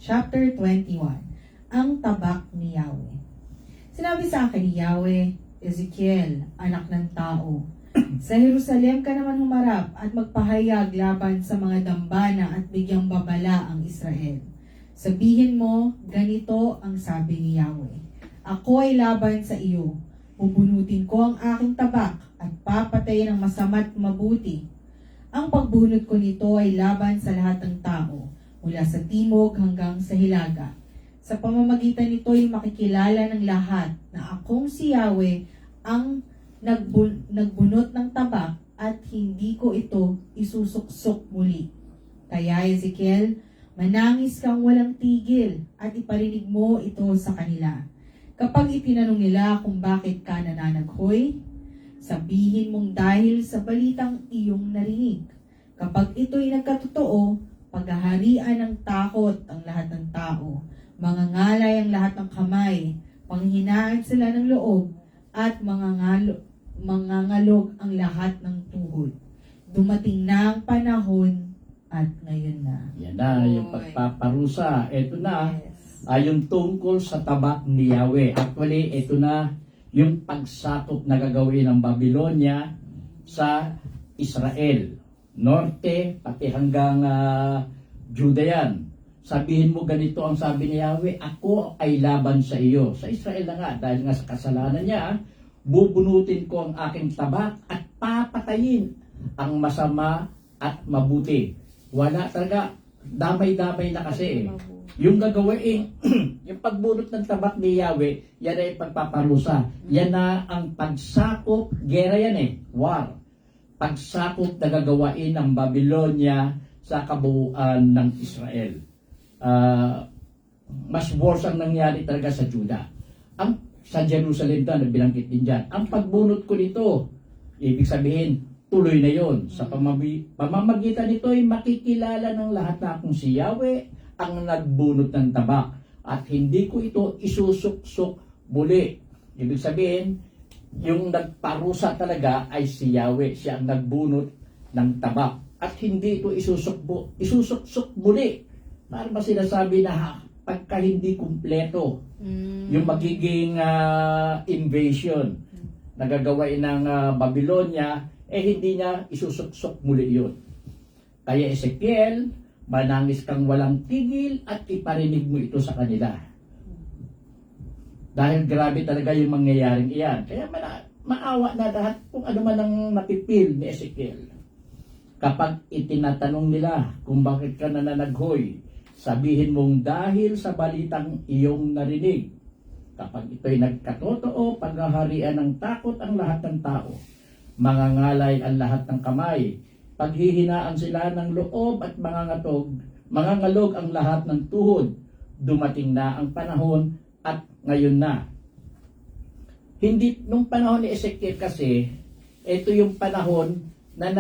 Chapter 21. Ang tabak ni Yahweh. Sinabi sa akin ni Yahweh, Ezekiel, anak ng tao, sa Jerusalem ka naman humarap at magpahayag laban sa mga dambana at bigyang babala ang Israel. Sabihin mo, ganito ang sabi ni Yahweh, ako ay laban sa iyo. Bubunutin ko ang aking tabak at papatayin ang masama't mabuti. Ang pagbunot ko nito ay laban sa lahat ng tao, mula sa timog hanggang sa hilaga. Sa pamamagitan nito ay makikilala ng lahat na akong si Yahweh ang nagbunot ng tabak at hindi ko ito isusuksok muli. Kaya Ezekiel, manangis kang walang tigil at iparinig mo ito sa kanila. Kapag itinanong nila kung bakit ka nananaghoy, sabihin mong dahil sa balitang iyong narinig. Kapag ito'y nagkatotoo, paghaharian ng takot ang lahat ng tao, mangangalay ang lahat ng kamay, Panghinaan sila ng loob at mangangalog ang lahat ng tuhod. Dumating na ang panahon at ngayon na. Yan na, yung pagpaparusa. Ito na, Yes. yung tungkol sa tabak ni Yahweh. Actually, ito na yung pagsakop na gagawin ng Babylonia sa Israel. Norte, pati hanggang Juda yan. Sabihin mo ganito ang sabi ni Yahweh, ako ay laban sa iyo. Sa Israel na nga, dahil nga sa kasalanan niya, bubunutin ko ang aking tabak at papatayin ang masama at mabuti. Wala talaga, damay-damay na kasi eh. Yung gagawin, yung pagbunot ng tabak ni Yahweh, yan ay pagpaparusa. Yan na ang pagsakop, gera yan eh, war. Pagsakop na gagawain ng Babylonia sa kabuuan ng Israel. Mas worse ang nangyari talaga sa Juda. Sa Jerusalem na, binanggit din dyan. Ang pagbunot ko nito, ibig sabihin, tuloy na yon. Sa pamamagitan nito ay makikilala ng lahat na akong si Yahweh ang nagbunot ng tabak. At hindi ko ito isusuksok muli. Ibig sabihin, yung nagparusa talaga ay si Yahweh. Siya ang nagbunot ng tabak. At hindi ito isusuksok muli. Para ba sinasabi na pagka hindi kumpleto yung magiging invasion na gagawin ng Babylonia, hindi niya isusuksok muli yun. Kaya Ezekiel, manangis kang walang tigil at iparinig mo ito sa kanila. Dahil grabe talaga yung mangyayaring iyan. Kaya maawa na lahat kung ano man ang napipil ni Ezekiel. Kapag itinatanong nila kung bakit ka nananaghoy, sabihin mong dahil sa balitang iyong narinig. Kapag ito'y nagkatotoo, paghaharian ng takot ang lahat ng tao. Mangangalay ang lahat ng kamay. Paghihinaan sila ng loob at mangangalog ang lahat ng tuhod. Dumating na ang panahon at ngayon na. Hindi, nung panahon ni Ezekiel kasi, ito yung panahon na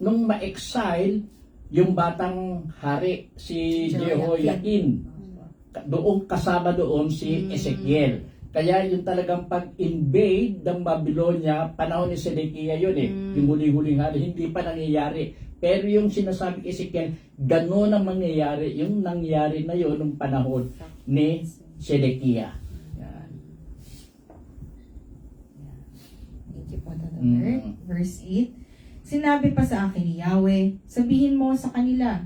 nung ma-exile, yung batang hari, si Jehoiakim, doon kasama doon si Ezekiel. Kaya yung talagang pag-invade ng Babylonia, panahon ni Sedekia yun eh. Yung huli-huling hari, hindi pa nangyayari. Pero yung sinasabi ni Ezekiel, gano'n ang mangyayari. Yung nangyari na yun ng panahon ni Sedekia. Yan. Thank you po, Tata Bert. Verse 8. Sinabi pa sa akin ni Yahweh, sabihin mo sa kanila,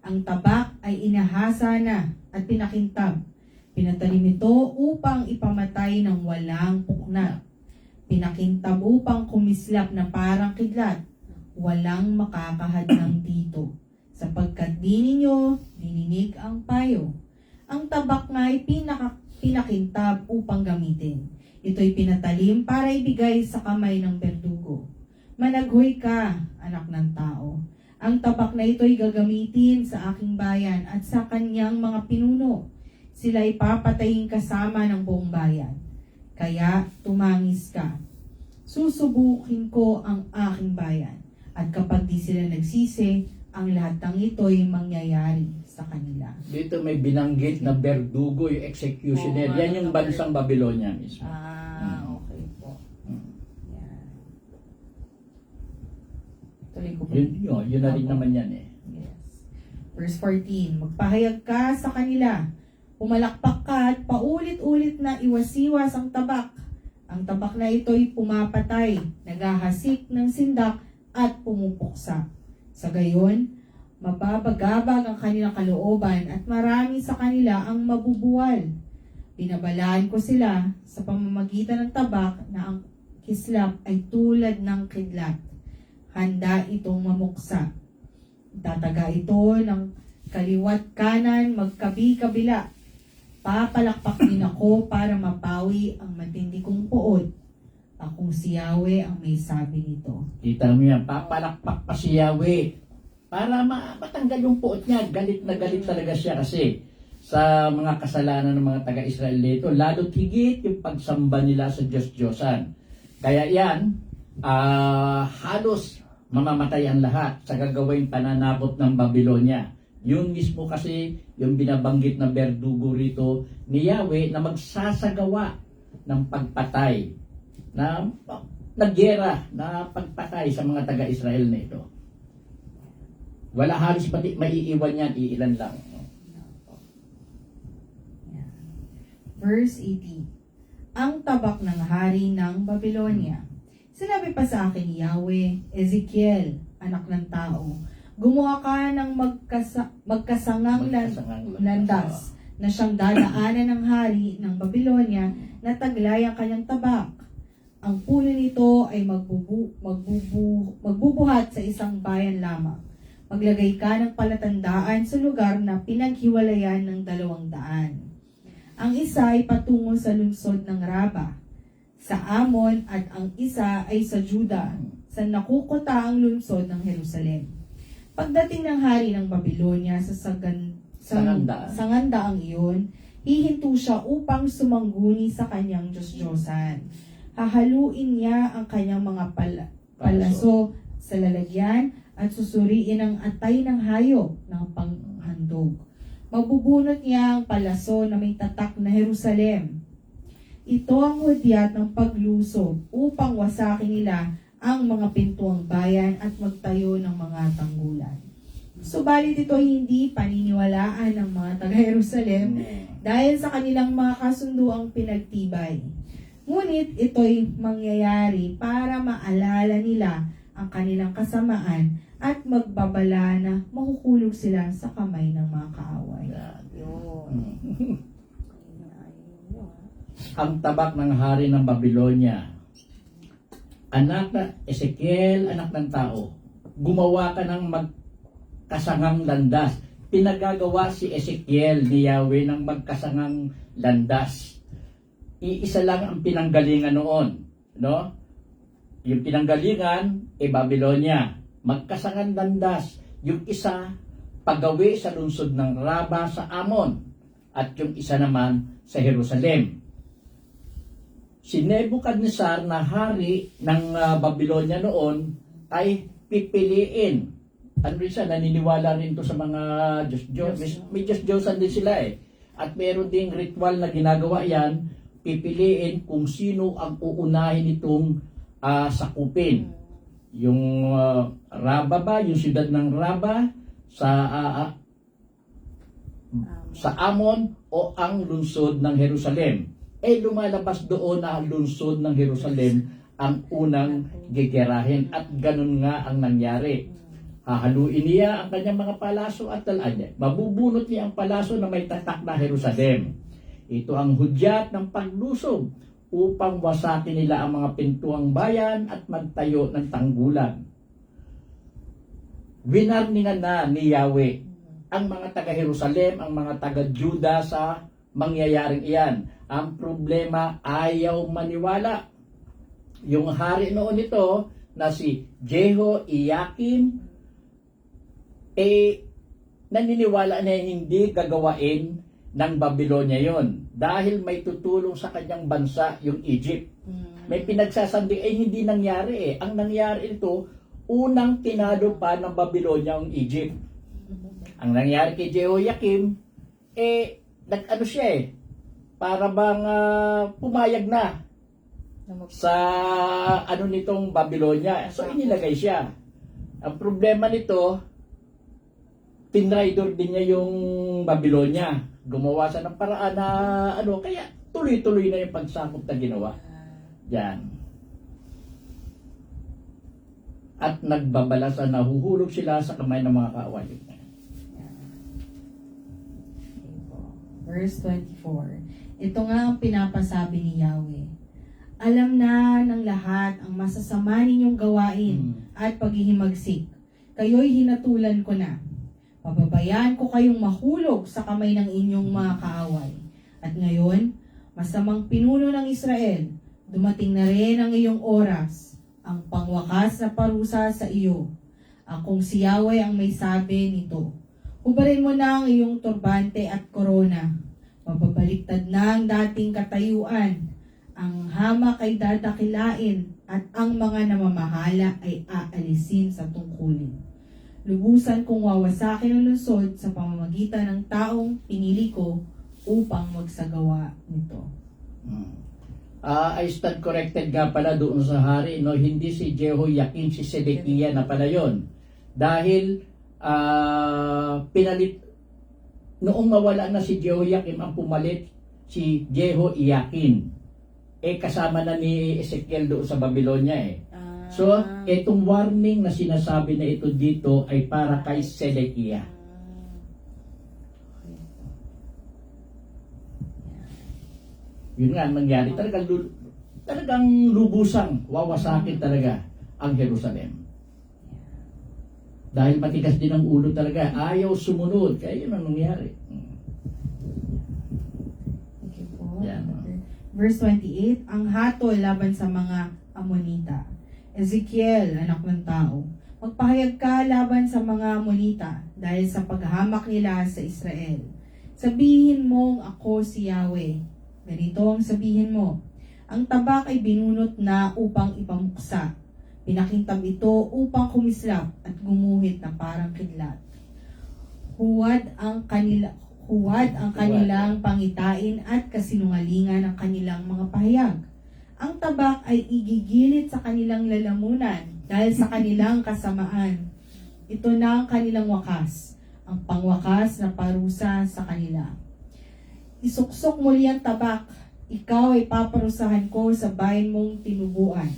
ang tabak ay inahasa na at pinakintab. Pinatalim ito upang ipamatay ng walang pukna. Pinakintab upang kumislap na parang kidlat. Walang makakahadlang dito. Sapagkat di ninyo dininig ang payo. Ang tabak nga ay pinakintab upang gamitin. Ito'y pinatalim para ibigay sa kamay ng berdugo. Managhoy ka, anak ng tao. Ang tabak na ito'y gagamitin sa aking bayan at sa kanyang mga pinuno. Sila'y papatayin kasama ng buong bayan. Kaya tumangis ka. Susubukin ko ang aking bayan. At kapag di sila nagsisi, ang lahat ng ito'y mangyayari sa kanila. Dito may binanggit na berdugo, yung executioner. Yan yung bansang Babylonia mismo. Okay po. Yan. Tuloy ko po. Yun na rin naman yan eh. Yes. Verse 14, magpahayag ka sa kanila, pumalakpak ka at paulit-ulit na iwasiwas ang tabak. Ang tabak na ito'y pumapatay, naghahasik ng sindak at pumupuksa. Sa gayon, mababagabag ang kanilang kalooban at marami sa kanila ang mabubuwal. Binabalaan ko sila sa pamamagitan ng tabak na ang kislap ay tulad ng kidlat. Handa itong mamuksa. Tataga ito ng kaliwat kanan magkabi-kabila. Papalakpak din ako para mapawi ang matindi kong puot. Akong si Yahweh ang may sabi nito. Kita mo yan, papalakpak pa si Yahweh. Para matanggal yung puot niya. Galit na galit talaga siya kasi sa mga kasalanan ng mga taga-Israel dito. Lalo't higit yung pagsamba nila sa Diyos-Diyosan. Kaya yan, halos mamamatay ang lahat sa gagawing pananabot ng Babylonia. Yun mismo kasi yung binabanggit na berdugo rito ni Yahweh na magsasagawa ng pagpatay, na naggera, na pagpatay sa mga taga-Israel na ito. Wala halos pati maiiwan yan, iilan lang. Yan. Verse 18. Ang tabak ng hari ng Babylonia. Sinabi pa sa akin ni Yahweh, Ezekiel, anak ng tao, gumawa ka ng magkasangang landas na siyang dadaanan ng hari ng Babylonia na taglay ang kanyang tabak. Ang puno nito ay magbubuhat sa isang bayan lamang. Maglagay ka ng palatandaan sa lugar na pinaghiwalayan ng 200. Ang isa ay patungo sa lungsod ng Raba, sa Amon, at ang isa ay sa Juda, sa nakukutaang lungsod ng Jerusalem. Pagdating ng hari ng Babylonia sa sangandaang iyon, hihinto siya upang sumangguni sa kanyang Diyos-Diyosan. Hahaluin niya ang kanyang mga palaso sa lalagyan at susuriin ang atay ng hayop ng panghandog. Magbubunot niya ang palaso na may tatak na Jerusalem. Ito ang hudyat ng paglusob upang wasakin nila ang mga pintuang bayan at magtayo ng mga tanggulan. Subalit ito hindi paniniwalaan ng mga taga-Jerusalem dahil sa kanilang mga kasunduang pinagtibay. Ngunit ito'y mangyayari para maalala nila ang kanilang kasamaan at magbabala na mahuhulog sila sa kamay ng mga kaaway. Ang tabak ng hari ng Babylonia. Anak na Ezekiel, anak ng tao, gumawa ka ng magkasangang landas. Pinagagawa si Ezekiel ni Yahweh ng magkasangang landas. Iisa lang ang pinanggalingan noon, no? Yung pinanggalingan Babylonia, magkasangang landas. Yung isa pagawi sa lungsod ng Raba sa Amon, at yung isa naman sa Jerusalem. Si Nebuchadnezzar na hari ng Babylonia noon ay pipiliin. Ano rin siya, naniniwala rin to sa mga Diyos. May Diyos-Diyosan din sila eh. At meron ding ritual na ginagawa yan, pipiliin kung sino ang uunahin itong sakupin. Yung Raba ba, yung siyudad ng Raba, sa Amon, o ang lungsod ng Jerusalem. Lumalabas doon na ang lungsod ng Jerusalem ang unang gigerahin, at ganun nga ang nangyari. Hahaluin niya ang kanyang mga palaso at talaan. Mabubunot niya ang palaso na may tatak na Jerusalem. Ito ang hudyat ng paglusob upang wasakin nila ang mga pintuang bayan at magtayo ng tanggulan. Winarningan na ni Yahweh ang mga taga-Jerusalem, ang mga taga-Juda sa mangyayaring iyan. Ang problema, ayaw maniwala. Yung hari noon ito na si Jehoiakim, naniniwala na hindi gagawain ng Babylonia yon dahil may tutulong sa kanyang bansa, yung Egypt. May pinagsasandi, hindi nangyari Ang nangyari ito, unang tinalo pa ng Babylonia ang Egypt. Ang nangyari kay Jehoiakim, nag-ano siya para bang pumayag na sa nitong Babylonia. So inilagay siya. Ang problema nito, tinraidor din niya yung Babylonia. Gumawa siya ng paraan na kaya tuloy-tuloy na yung pagsakop na ginawa. Yan. At nagbabala sa nahuhulog sila sa kamay ng mga kaaway. Verse 24. Ito nga ang pinapasabi ni Yahweh. Alam na ng lahat ang masasama ninyong gawain at paghihimagsik. Kayo'y hinatulan ko na. Pababayaan ko kayong mahulog sa kamay ng inyong mga kaaway. At ngayon, masamang pinuno ng Israel, dumating na rin ang iyong oras, ang pangwakas na parusa sa iyo. Akong si Yahweh ang may sabi nito. Hubarin mo na ang iyong turbante at korona. Mababaliktad na ang dating katayuan. Ang hamak ay dadakilain at ang mga namamahala ay aalisin sa tungkulin. Lubusan kong wawasakin ang lungsod sa pamamagitan ng taong pinili ko upang magsagawa nito. I stand corrected nga pala doon sa hari, no? Hindi si Jehoiakim, si Sedekia na pala yon. Dahil pinalit, noong mawala na si Jehoiakim, ang pumalit si Jehoiakim. Kasama na ni Ezekiel doon sa Babylonia eh. So, itong warning na sinasabi na ito dito ay para kay Sedekia. Yun nga ang nangyari. Talagang lubusang wawasakin talaga ang Jerusalem. Dahil matigas din ang ulo talaga. Ayaw sumunod. Kaya yun ang nangyari. Okay po. Yan. Verse 28, ang hatol laban sa mga Amonita. Ezekiel, anak ng tao, magpahayag ka laban sa mga Amonita dahil sa paghahamak nila sa Israel. Sabihin mong ako si Yahweh. Ganito ang sabihin mo, ang tabak ay binunot na upang ipamuksa. Pinakintab ito upang kumislap at gumuhit na parang kidlat. Huwad ang kanilang pangitain at kasinungalingan ng kanilang mga pahayag. Ang tabak ay igigilit sa kanilang lalamunan dahil sa kanilang kasamaan. Ito na ang kanilang wakas, ang pangwakas na parusa sa kanila. Isuksok muli ang tabak, ikaw ay paparusahan ko sa bayan mong tinubuan.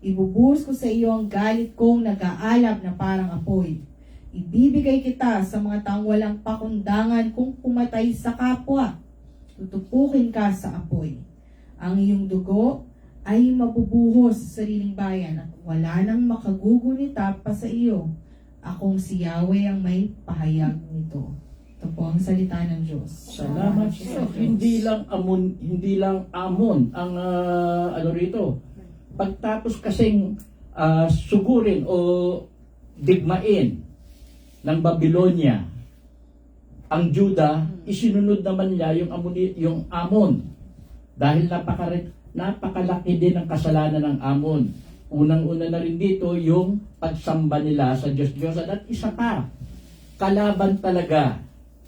Ibubuhos ko sa iyo ang galit kong nag-aalab na parang apoy. Ibibigay kita sa mga taong walang pakundangan kung pumatay sa kapwa. Tutupukin ka sa apoy. Ang iyong dugo ay mabubuhos sa sariling bayan at wala nang makagugunita pa sa iyo. Akong si Yahweh ang may pahayag nito. Ito po ang salita ng Diyos. Salamat sa Diyos. Hindi lang Amon ang rito. Pagtapos kasing sugurin o digmain ng Babylonia ang Juda, isinunod naman niya yung Amon. Dahil napakalaki din ang kasalanan ng Amon. Unang-una na rin dito yung pagsamba nila sa Diyos-Diyosan. At isa pa, kalaban talaga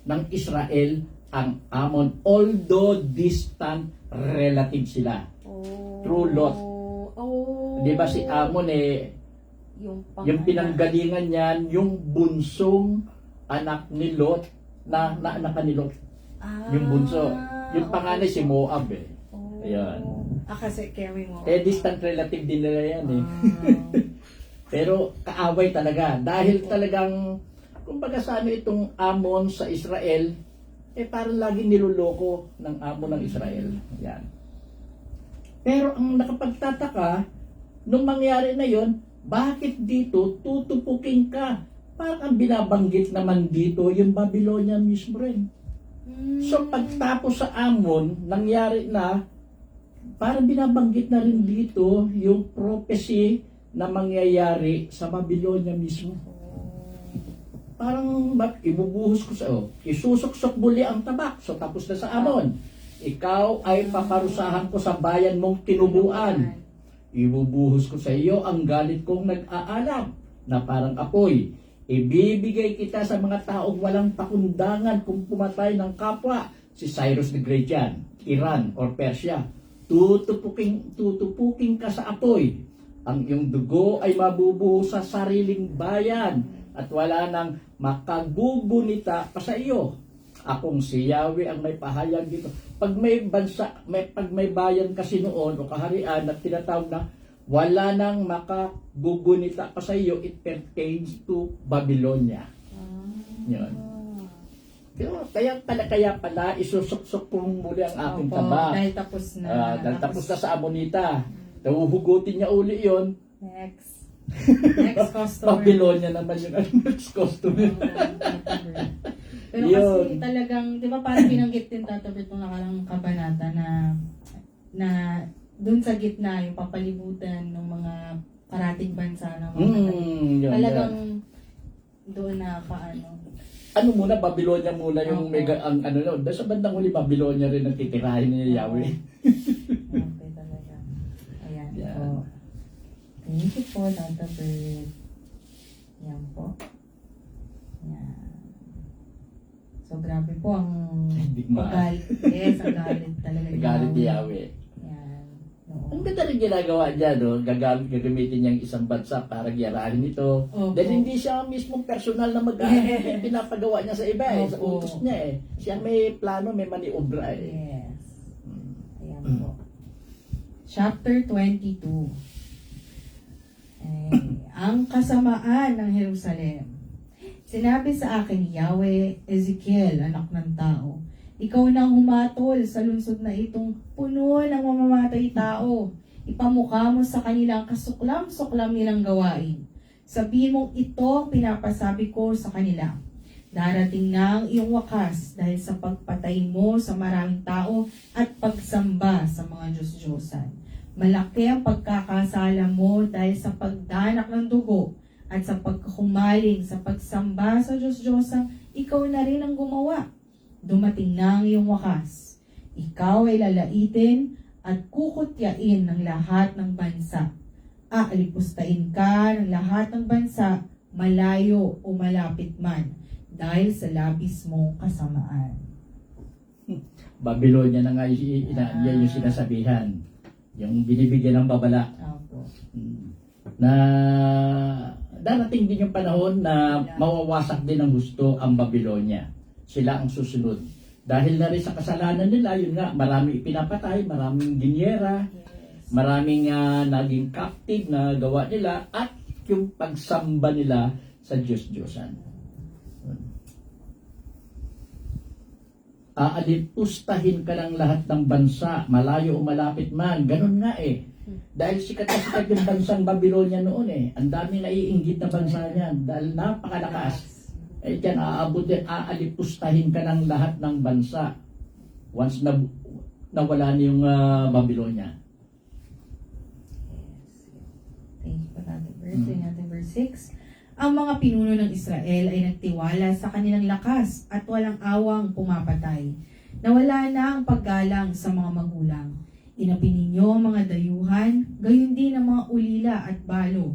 ng Israel ang Amon, although distant relative sila. Through Lot. Di ba si Amon yung pinanggalingan niyan, yung bunsong anak ni Lot, na anak ni Lot. Yung bunso. Yung panganay si Moab eh. Ayan. Kasi carry mo. Distant relative din nila yan eh. Pero kaaway talaga. Dahil talagang, kumbaga sa ano itong Amon sa Israel, parang laging niloloko ng Amon ng Israel. Yan. Pero ang nakapagtataka, nung mangyari na yon, bakit dito tutupukin ka? Parang ang binabanggit naman dito, yung Babylonia mismo rin. So pagtapos sa Amon, nangyari na, parang binabanggit na rin dito yung prophecy na mangyayari sa Babylonia mismo. Parang ibubuhos ko sa isusuksok muli ang tabak. So tapos na sa Amon. Ikaw ay paparusahan ko sa bayan mong tinubuan. Ibubuhos ko sa iyo ang galit kong nag-aalab na parang apoy. Ibibigay kita sa mga taong walang pakundangan kung pumatay ng kapwa. Si Cyrus the Great yan, Iran or Persia. Tutupukin ka sa apoy. Ang iyong dugo ay mabubuhos sa sariling bayan at wala nang makagugunita pa sa iyo. Akong si Yahweh ang may pahayag dito. Pag may bayan kasi noon o kaharian na tinatawag na wala nang makagugunita pa sa iyo, it pertains to Babylonia. Yun. Pero kaya pala isusuksok po muli ang aking taba. Dahil tapos na. Dahil tapos na sa Amonita. Huhugutin niya uli yon. Next customer. Babylonia naman yung next customer. Pero kasi talagang, di ba parang binanggit din tatabit nung nakarang kabanata na dun sa gitna yung papalibutan ng mga karating bansa ng mga talagang doon na paano. Ano muna, Babylonia muna yung mega, ang ano no, sa bandang huli Babylonia rin ang titirahin ni Yahweh. Okay talaga. Ayan. Yan. So, thank you po, Tata Bert. Yan po. Yan. So, grabe po ang Digmaan. galit. Yes, ang galit talaga. Galit ni Yahweh. Yan. Ang ganda rin ginagawa niya, no? Gagamitin niya ang isang bansa para giyarahin ito. Opo. Dahil hindi siya mismong personal na mag-aaral. Pinapagawa niya sa iba sa Opo. utos niya Siya may plano, may maniobra Yes. Ayan Mm. po. Chapter 22. Ang kasamaan ng Jerusalem. Sinabi sa akin ni Yahweh, Ezekiel, anak ng tao, ikaw nang humatol sa lungsod na itong puno ng mamamatay tao. Ipamukha mo sa kanilang kasuklam-suklam nilang gawain. Sabihin mong ito ang pinapasabi ko sa kanila. Darating na ang iyong wakas dahil sa pagpatay mo sa maraming tao at pagsamba sa mga Diyos-Diyosan. Malaki ang pagkakasala mo dahil sa pagdanak ng dugo at sa pagkumaling sa pagsamba sa Diyos-Diyosan, ikaw na rin ang gumawa. Dumating na ang iyong wakas. Ikaw ay lalaitin at kukutyain ng lahat ng bansa. Aalipustahin ka ng lahat ng bansa, malayo o malapit man, dahil sa labis mong kasamaan. Babylonia na nga yan yung sinasabihan. Yung binibigyan ng babala. Opo. Na darating din yung panahon na mawawasak din ng gusto ang Babylonia. Sila ang susunod. Dahil na rin sa kasalanan nila, yun nga, marami ipinapatay, maraming ginyera, maraming naging captive na gawa nila, at yung pagsamba nila sa Diyos-Diyosan. Aalipustahin ka ng lahat ng bansa, malayo o malapit man. Ganun nga Dahil sikat na sikat yung bansang Babylonia noon Ang dami naiinggit na bansa niyan dahil napakalakas. Diyan aalipustahin ka ng lahat ng bansa once na nawala na yung Babylonia. Thank you for that verse. Tingnan natin verse 6. Ang mga pinuno ng Israel ay nagtiwala sa kanilang lakas at walang awang pumapatay. Nawala na ang paggalang sa mga magulang. Inapi ninyo ang mga dayuhan, gayon din ang mga ulila at balo.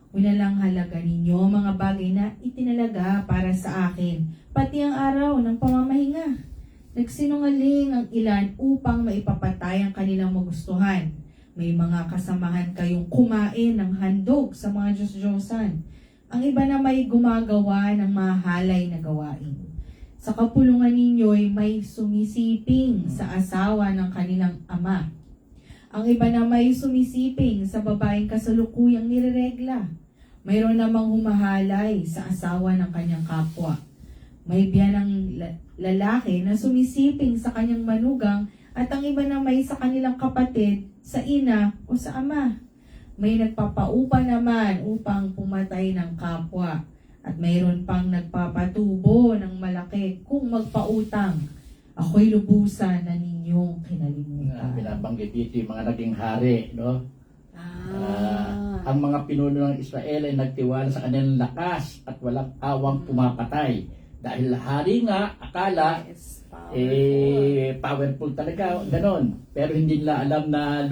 Winalang halaga ninyo ang mga bagay na itinalaga para sa akin, pati ang araw ng pamamahinga. Nagsinungaling ang ilan upang maipapatay ang kanilang magustuhan. May mga kasamahan kayong kumain ng handog sa mga Diyos-Diyosan. Ang iba na may gumagawa ng mahalay na gawain. Sa kapulungan ninyo'y may sumisiping sa asawa ng kanilang ama. Ang iba na may sumisiping sa babaeng kasalukuyang nireregla. Mayroon namang humahalay sa asawa ng kanyang kapwa. May biyanang lalaki na sumisiping sa kanyang manugang at ang iba na may sa kanilang kapatid, sa ina o sa ama. May nagpapaupa naman upang pumatay ng kapwa. At mayroon pang nagpapatubo ng malaki kung magpautang. Ako'y lubusan na ninyong kinalimutan. Binabanggit dito yung mga naging hari, no? Ang mga pinuno ng Israel ay nagtiwala sa kanilang lakas at walang awang pumapatay. Dahil hari nga, akala, powerful talaga, ganon. Pero hindi nila alam na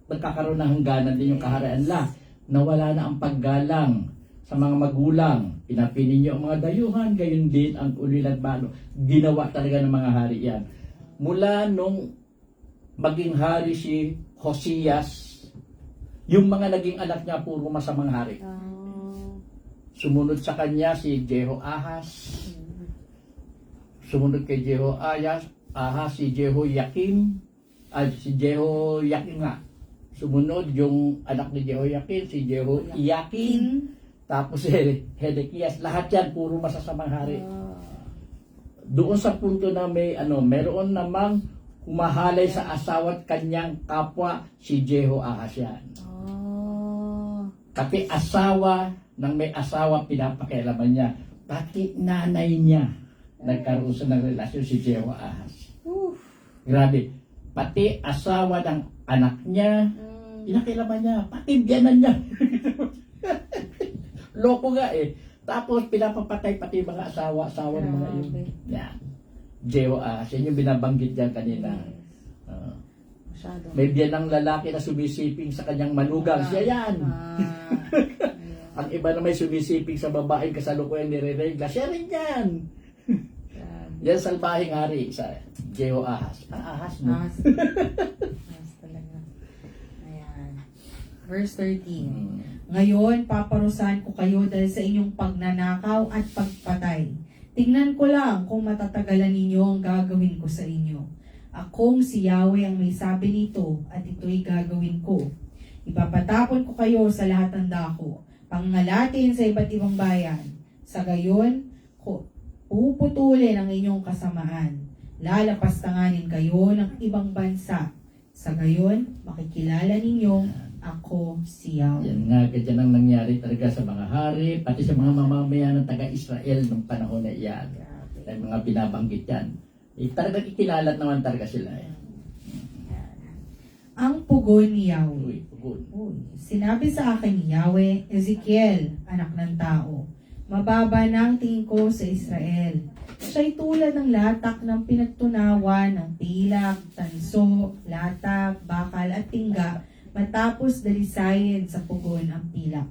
magkakaroon ng hangganan din yung kaharian nila. Nawala na ang paggalang sa mga magulang. Pinapinin niyo ang mga dayuhan, gayon din ang ulil at balo. Ginawa talaga ng mga hari yan. Mula nung maging hari si Hosias, yung mga naging anak niya puro masamang hari. Sumunod sa kanya si Jehoahaz. Sumunod kay Jehoahaz si Jehoiakim. Si Jehoiakim nga. Sumunod yung anak ni Jehoiakim, si Jehoiakim. Tapos Hedekias. Lahat yan puro masasamang hari. Doon sa punto na meron namang humahalay sa asawa at kanyang kapwa, si Jehoahaz yan. Pati asawa ng may asawa pinapakialaman niya. Pati nanay niya nagkaroon sa ng relasyon si Jehoahaz. Grabe. Pati asawa ng anak niya, pinakialaman niya. Pati biyanan niya. Loko nga Tapos pinapapatay pati mga asawa ng mga yun. Yan. Jehoahaz. Yan yung binabanggit dyan kanina. May biyanang lalaki na sumisiping sa kanyang manugang. Siya yan. Ang iba na may sumisiping sa babaeng kasalukuyang nireregla. Siya rin yan. Yan salbahing hari sa Jehoahaz. Ahas, no? Ahas talaga. verse 13. Ngayon, paparusahan ko kayo dahil sa inyong pagnanakaw at pagpatay. Tingnan ko lang kung matatagalan ninyo ang gagawin ko sa inyo. Akong si Yahweh ang may sabi nito at ito'y gagawin ko. Ipapatapon ko kayo sa lahat ng dako, pangngalatin sa iba't ibang bayan. Sa gayon, puputulin ang inyong kasamaan. Lalapastanganin kayo ng ibang bansa. Sa gayon, makikilala ninyong ako si Yahweh. Yan nga, ganyan ang nangyari talaga sa mga hari, pati sa mga mamamayan ng taga-Israel nung panahon na iyan. Ay mga binabanggit yan. Talagang ikilalat naman talaga sila. Ang pugon ni Yahweh. Uy, pugod. Sinabi sa akin ni Yahweh, Ezekiel, anak ng tao, mababa na ang tingin ko sa Israel. Siya'y tulad ng latak ng pinagtunawan ng pilak, tanso, latak, bakal at tingga matapos dalisayin sa pugon ang pilak.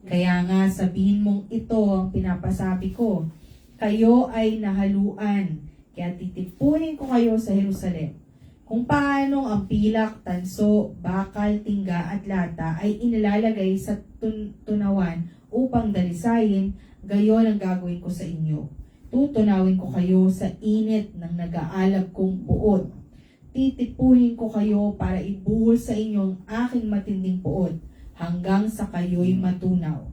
Kaya nga sabihin mong ito ang pinapasabi ko, kayo ay nahaluan, kaya titipunin ko kayo sa Jerusalem. Kung paano ang pilak, tanso, bakal, tingga at lata ay inilalagay sa tunawan upang dalisayin, gayon ang gagawin ko sa inyo. Tutunawin ko kayo sa init ng nag-aalab kong puot. Titipunin ko kayo para ibuhos sa inyo ang aking matinding puot hanggang sa kayo'y matunaw.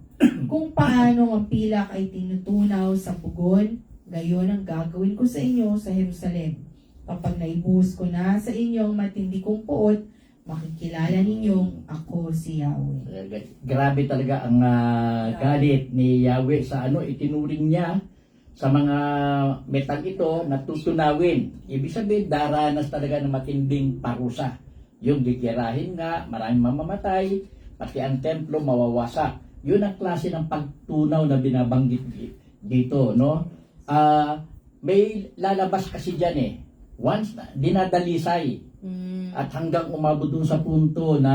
Kung paano ang pilak ay tinutunaw sa pugon, gayon ang gagawin ko sa inyo sa Jerusalem. Kapag naibuhos ko na sa inyong matindi kong puot, makikilala ninyong ako si Yahweh. Grabe talaga ang galit ni Yahweh sa itinuring niya sa mga metal ito na tutunawin. Ibig sabihin, daranas talaga ng matinding parusa. Yung gigirahin nga, maraming mamamatay, pati ang templo mawawasak. Yun ang klase ng pagtunaw na binabanggit dito, no? May lalabas kasi dyan eh. Once na dinadalisay at hanggang umabot dun sa punto na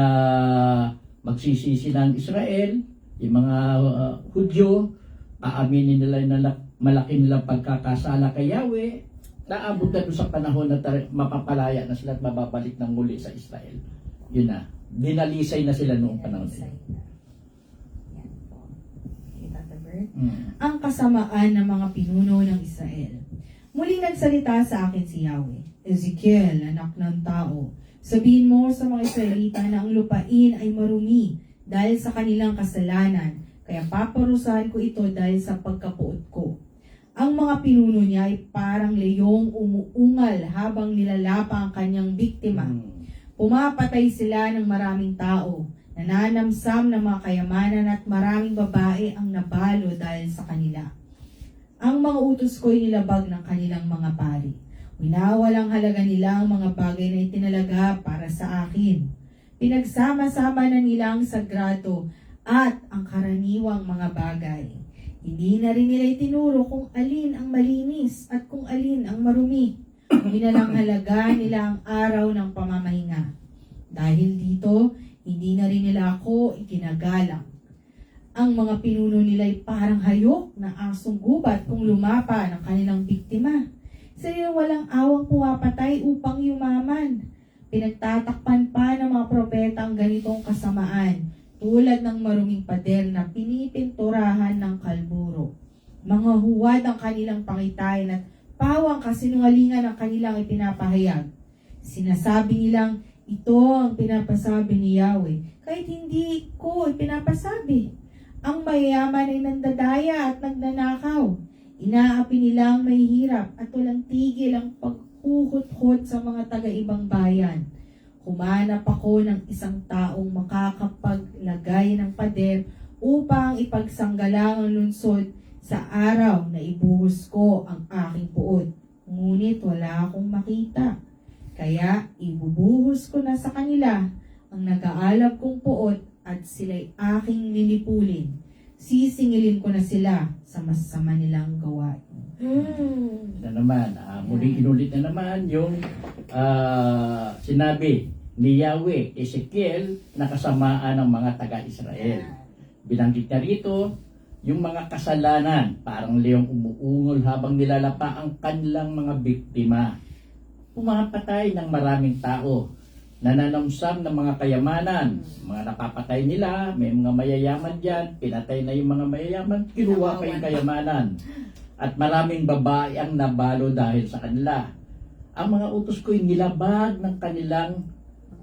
magsisisi ng Israel, yung mga Hudyo, aaminin nila na malaki nilang pagkakasala kay Yahweh, naabot na doon sa panahon na mapapalaya na sila at mababalik ng muli sa Israel. Yun na. Dinalisay na sila noong panahon nila. Ang kasamaan ng mga pinuno ng Israel. Muling nagsalita sa akin si Yahweh, Ezekiel, anak ng tao, sabihin mo sa mga Israelita na ang lupain ay marumi dahil sa kanilang kasalanan, kaya paparusahan ko ito dahil sa pagkapuot ko. Ang mga pinuno niya ay parang leyong umuungal habang nilalapa ang kanyang biktima. Pumapatay sila ng maraming tao, nananamsam ng mga kayamanan at maraming babae ang nabalo dahil sa kanila. Ang mga utos ko ay nilabag ng kanilang mga pari. Winawalang halaga nila ang mga bagay na itinalaga para sa akin. Pinagsama-sama na nila ang sagrado at ang karaniwang mga bagay. Hindi na rin nila itinuro kung alin ang malinis at kung alin ang marumi. Minalang halaga nila ang araw ng pamamahinga. Dahil dito, hindi na rin nila ako ikinagalang. Ang mga pinuno nila ay parang hayok na asong gubat kung lumapa ng kanilang biktima. Sila walang awang pumapatay upang yumaman. Pinagtatakpan pa ng mga propeta ang ganitong kasamaan, tulad ng maruming pader na pinipinturahan ng kalburo. Mga huwad ang kanilang pangitayan at pawang kasinungalingan ang kanilang ipinapahayag. Sinasabi nilang, ito ang pinapasabi ni Yahweh, kahit hindi ko ipinapasabi. Ang mayayaman ay nandadaya at nagnanakaw. Inaapi nilang may hirap at walang tigil ang paghuhut-hut sa mga taga-ibang bayan. Humanap ako ng isang taong makakapaglagay ng pader upang ipagsanggalang ang lungsod sa araw na ibuhos ko ang aking puot. Ngunit wala akong makita. Kaya ibubuhos ko na sa kanila ang nag-aalab kong puot at sila'y aking lilipulin. Sisingilin ko na sila sa masama nilang gawain. Na naman, muling inulit na naman yung sinabi ni Yahweh, Ezekiel, na kasamaan ng mga taga-Israel. Binanggit na rito, yung mga kasalanan, parang leyong umuungol habang nilalapa ang kanilang mga biktima. Pumapatay ng maraming tao. nananamsam ng mga kayamanan, mga napapatay nila, may mga mayayaman dyan, pinatay na yung mga mayayaman, kinuha pa yung kayamanan. At maraming babae ang nabalo dahil sa kanila. Ang mga utos ko'y nilabag ng kanilang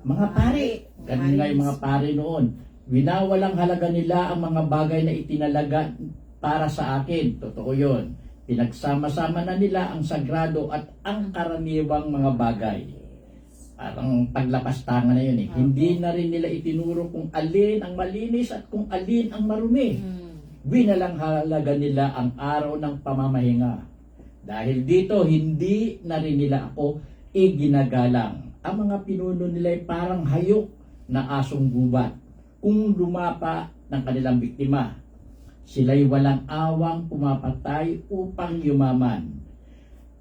mga pari. Ganun nga yung mga pari noon. Winawalang halaga nila ang mga bagay na itinalaga para sa akin. Totoo yun. Pinagsama-sama na nila ang sagrado at ang karaniwang mga bagay. Parang paglapastangan na yun eh. Hindi na rin nila itinuro kung alin ang malinis at kung alin ang marumi. Winalang halaga nila ang araw ng pamamahinga. Dahil dito, hindi na rin nila ako iginagalang. Ang mga pinuno nila ay parang hayok na asong gubat. Kung lumapa ng kanilang biktima, sila'y walang awang pumapatay upang yumaman.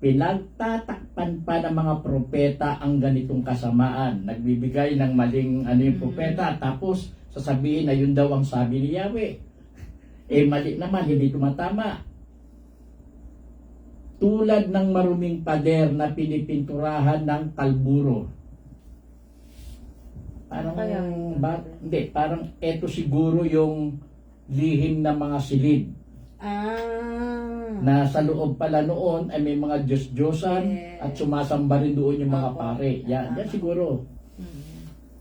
Pinagtatakpan pa ng mga propeta ang ganitong kasamaan. Nagbibigay ng maling yung propeta, tapos sasabihin na yun daw ang sabi ni Yahweh. Eh mali naman, hindi tumatama. Tulad ng maruming pader na pinipinturahan ng kalburo. Parang eto siguro yung lihim ng mga silid. Na sa loob pala noon ay may mga Diyos-Diyosan at sumasamba rin doon yung mga pare. Yan siguro.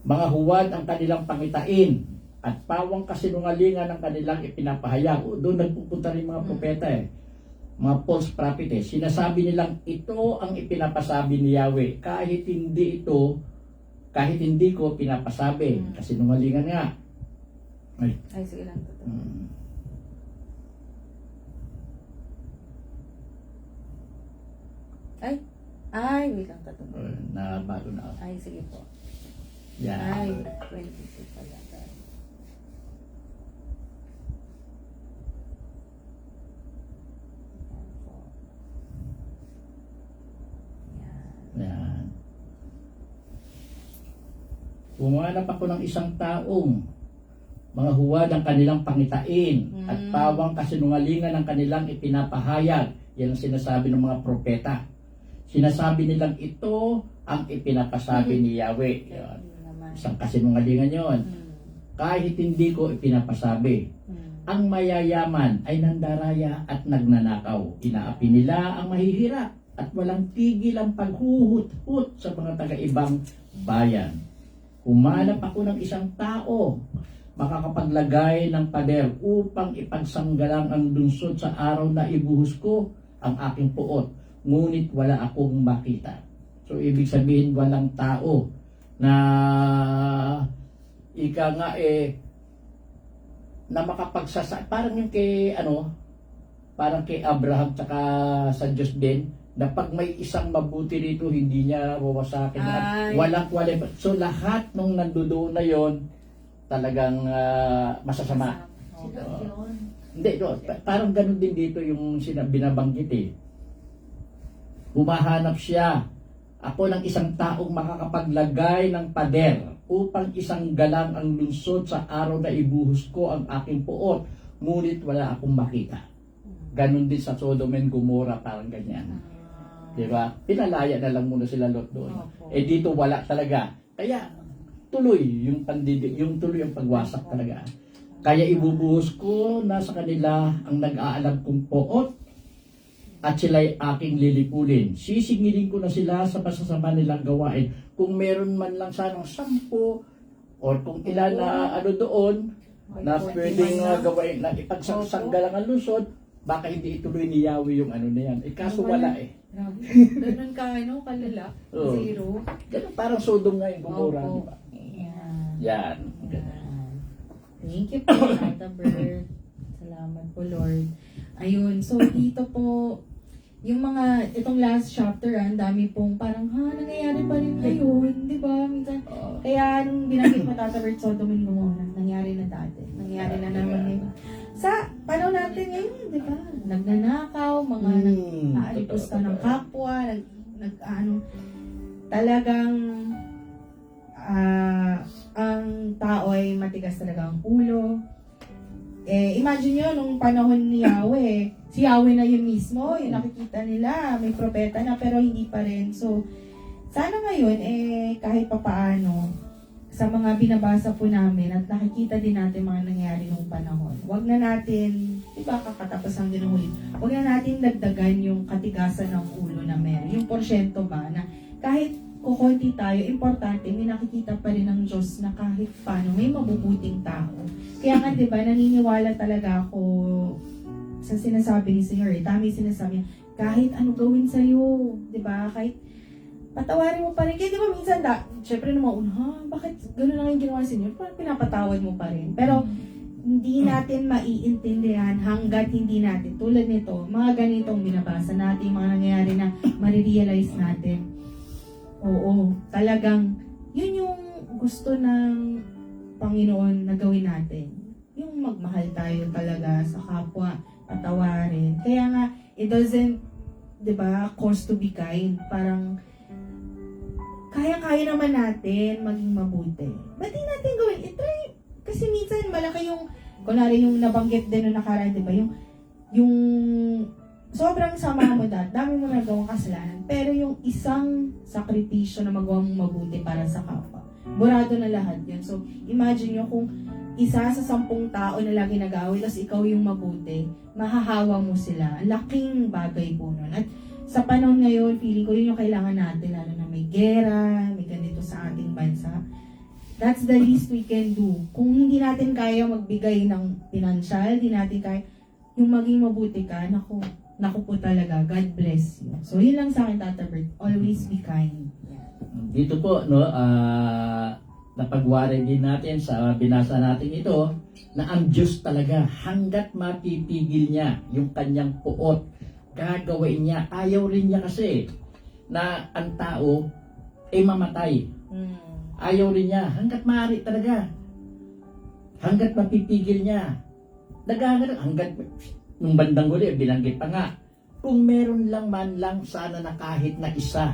Mga huwad ang kanilang pangitain at pawang kasinungalingan ang kanilang ipinapahayag. Doon nagpupunta rin mga propeta mga false prophets. Sinasabi nilang ito ang ipinapasabi ni Yahweh. Kahit hindi ko pinapasabi. Kasinungalingan nga. Ay, sige lang. Ay, wait lang, tatlo. Nabago na ako. Ay, sige po. Yan. Ay, 22 pala. Yan. Pumanap ako ng isang taong mga huwad ang kanilang pangitain at pawang kasinungalingan ang kanilang ipinapahayag. Yan ang sinasabi ng mga propeta. Sinasabi nilang ito ang ipinapasabi ni Yahweh. Yan. Isang kasinungalingan yon. Kahit hindi ko ipinapasabi. Ang mayayaman ay nandaraya at nagnanakaw. Inaapi nila ang mahihirap at walang tigil ang paghuhut-hut sa mga taga-ibang bayan. Humanap ako ng isang tao makakapaglagay ng pader upang ipagsanggalang ang lungsod sa araw na ibuhos ko ang aking puot. Ngunit wala akong makita. So, ibig sabihin walang tao na na makapagsasa. Parang yung parang kay Abraham tsaka sa Diyos din, na pag may isang mabuti rito, hindi niya wawasakin. Walang kwalify. So, lahat nung nandoon na yon talagang masasama. Hindi, parang ganun din dito yung binabanggit eh. Humahanap siya. Ako ng isang taong makakapaglagay ng pader upang isang galang ang lungsod sa araw na ibuhos ko ang aking puot. Ngunit wala akong makita. Ganun din sa Sodom and Gomorrah, parang ganyan. Diba? Pinalaya na lang muna sila Lot doon. Eh dito wala talaga. Kaya tuloy yung tuloy ang pagwasak talaga. Kaya ibubuhos ko na sa kanila ang nag-aalab kong puot at sila'y aking lilipulin. Sisingilin ko na sila sa pasasama nilang gawain. Kung meron man lang sanang 10 or kung ilan na doon na pwedeng gawain na ipagsanggalang ang lungsod, baka hindi ituloy ni Yahweh yung na yan. Eh kaso wala eh. Ganun kalala. Zero. Ganun parang Sodom nga yung Gomorrah, di ba? Yan. Thank you po, Tata Bird. Salamat po, Lord. Ayun, so dito po, yung itong last chapter, ang dami pong parang, nangyayari pa rin ngayon, di ba? Minsan, kaya nung binanggit mo, Tata Bird, Sodom and Gomorrah, nangyari na dati. Nangyari na naman ngayon. Sa panahon natin ngayon, di ba? Nagnanakaw, mga nag-aalipusta ng kapwa, talagang ang tao ay matigas talaga ang ulo. Imagine nyo, nung panahon ni Yahweh, si Yahweh na yun mismo, yung nakikita nila, may propeta na, pero hindi pa rin. So, sana ngayon, kahit papaano, sa mga binabasa po namin at nakikita din natin mga nangyari nung panahon. Huwag na natin, di ba kakatapos ang ginuhuli, huwag na natin dagdagan yung katigasan ng ulo na meron. Yung porsyento ba na kahit kukunti tayo, importante, may nakikita pa rin ng Diyos na kahit paano may mabubuting tao. Kaya nga, di ba, naniniwala talaga ako sa sinasabi ni Senyor, tama yung sinasabi niya, kahit ano gawin sa'yo, di ba, kahit patawarin mo pa rin. Kaya di ba minsan, syempre naman, bakit gano'n lang yung ginawa sa inyo? Parang pinapatawad mo pa rin. Pero, hindi natin maiintindihan hanggat hindi natin, tulad nito, mga ganitong binabasa natin, mga nangyayari na marirealize natin. Oo, talagang, yun yung gusto ng Panginoon na gawin natin. Yung magmahal tayo talaga sa kapwa, patawarin. Kaya nga, it doesn't, di ba, cost to be kind. Parang, kaya-kaya naman natin maging mabuti. Ba't di natin gawin? I-try. Kasi minsan malaki yung, kunwari yung nabanggit din nung nakaraan, di ba? Yung sobrang sama mo dami mo nagawang kasalanan, pero yung isang sakripisyo na magawa mong mabuti para sa kapwa, burado na lahat yun. So, imagine nyo kung isa sa 10 tao na lagi nag-away, tapos ikaw yung mabuti, mahahawa mo sila. Laking bagay po nun. At sa panahon ngayon, feeling ko yun yung kailangan natin, lalo na may gera, may ganito sa ating bansa. That's the least we can do. Kung hindi natin kaya magbigay ng financial, hindi natin kaya yung maging mabuti ka, naku po talaga, God bless you. So, yun lang sa akin, Tata Bert. Always be kind. Dito po, no, napagwari din natin sa binasa natin ito, na ang Diyos talaga, hanggat mapipigil niya yung kanyang puot, gagawin niya. Ayaw rin niya kasi na ang tao ay mamatay. Ayaw rin niya. Hanggat maaari talaga. Hanggat mapipigil niya. Hanggat nung bandang huli, binanggit pa nga, kung meron lang man lang sana na kahit na isa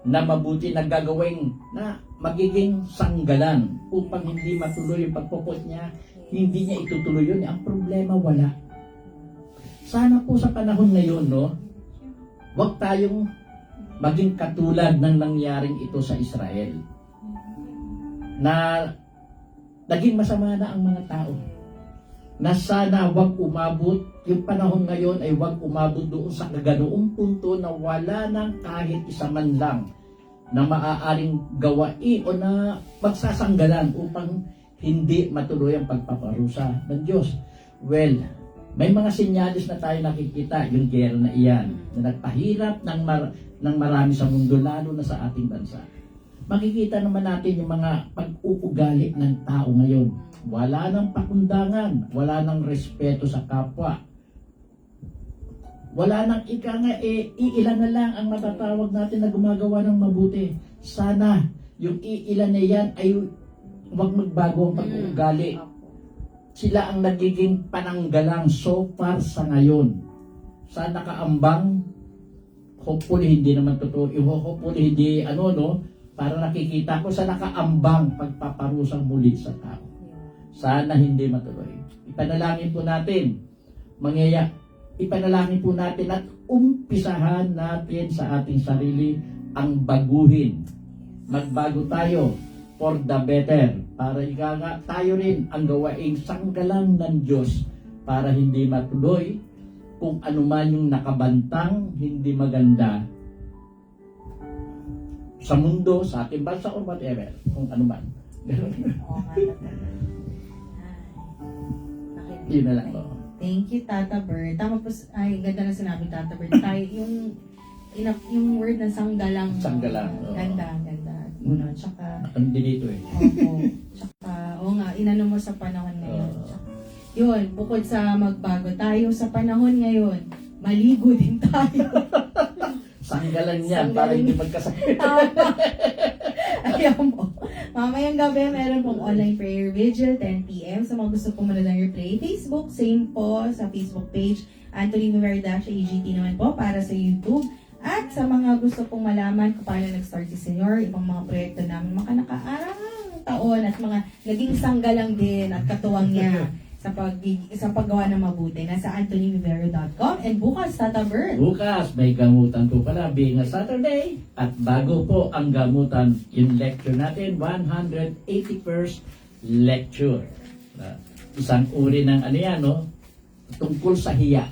na mabuti na gagawin na magiging sanggalan upang hindi matuloy yung pagpupot niya, hindi niya itutuloy yun. Ang problema, wala. Sana po sa panahon ngayon, no, wag tayong maging katulad ng nangyaring ito sa Israel. Na naging masama na ang mga tao. Na sana wag umabot, yung panahon ngayon ay wag umabot doon sa ganoong punto na wala nang kahit isa man lang na maaaring gawain o na magsasanggalan upang hindi matuloy ang pagpaparusa ng Diyos. Well, may mga sinyalis na tayo nakikita, yung gera na iyan, na nagpahirap ng marami sa mundo, lalo na sa ating bansa. Makikita naman natin yung mga pag-uugali ng tao ngayon. Wala nang pakundangan, wala nang respeto sa kapwa. Wala nang iilan na lang ang matatawag natin na gumagawa ng mabuti. Sana yung iilan na yan ay huwag magbago ang pag-uugali. Sila ang nagiging pananggalang so far sa ngayon. Sa nakaambang, hopefully hindi naman totoo, hopefully hindi para nakikita ko sa nakaambang pagpaparusang muli sa tao. Sana hindi matuloy. Ipanalangin po natin, ipanalangin po natin at umpisahan natin sa ating sarili ang baguhin. Magbago tayo for the better, para tayo rin ang gawaing sanggalang ng Diyos para hindi matuloy kung anuman yung nakabantang hindi maganda sa mundo, sa ating bansa or whatever, kung anuman. Yun na lang po. Thank you, Tata Bert. Tama po, ganda na sinabi, Tata Bert. Tayo, yung word na sanggalang. Sanggalang. Ganda. Tsaka, Hindi dito eh. Oo. Tsaka, inano mo sa panahon ngayon. Tsaka, yun, bukod sa magbago tayo sa panahon ngayon, maligo din tayo. Sanggalan yan para hindi magkasakit. Ayan mo. Mamayang gabi, meron pong online prayer vigil, 10 p.m. Sa mga gusto pong manood ng replay, Facebook, same po sa Facebook page, Anthony Viver-AGT naman po para sa YouTube. At sa mga gusto pong malaman kung paano nag-start si Senyor, ibang mga proyekto namin, mga nakaraang taon at mga naging sanggalang din at katuwang niya sa paggawa ng mabuti. Nasa antonymivero.com. And bukas, Tata Bert. Bukas, may gamutan po pala being a Saturday. At bago po ang gamutan, yung lecture natin, 181st lecture. Isang uri ng ano yan, no? Tungkol sa hiya.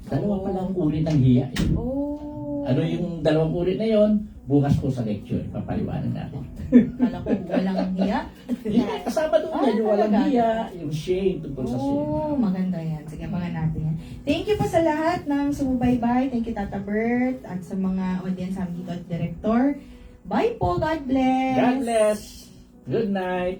Dalawa palang uri ng hiya. Oh. Ano yung dalawang uri na yon? Bukas po sa lecture, papaliwanag natin. Kala ko walang hiya. Yeah, kasama doon yan, yung walang talaga? hiya, yung shame tungkol sa shame. Oh, maganda yan. Sige, abangan natin yan. Thank you po sa lahat ng sumubaybay. Thank you, Tata Bert, at sa mga audience namin dito at director. Bye po. God bless. God bless. Good night.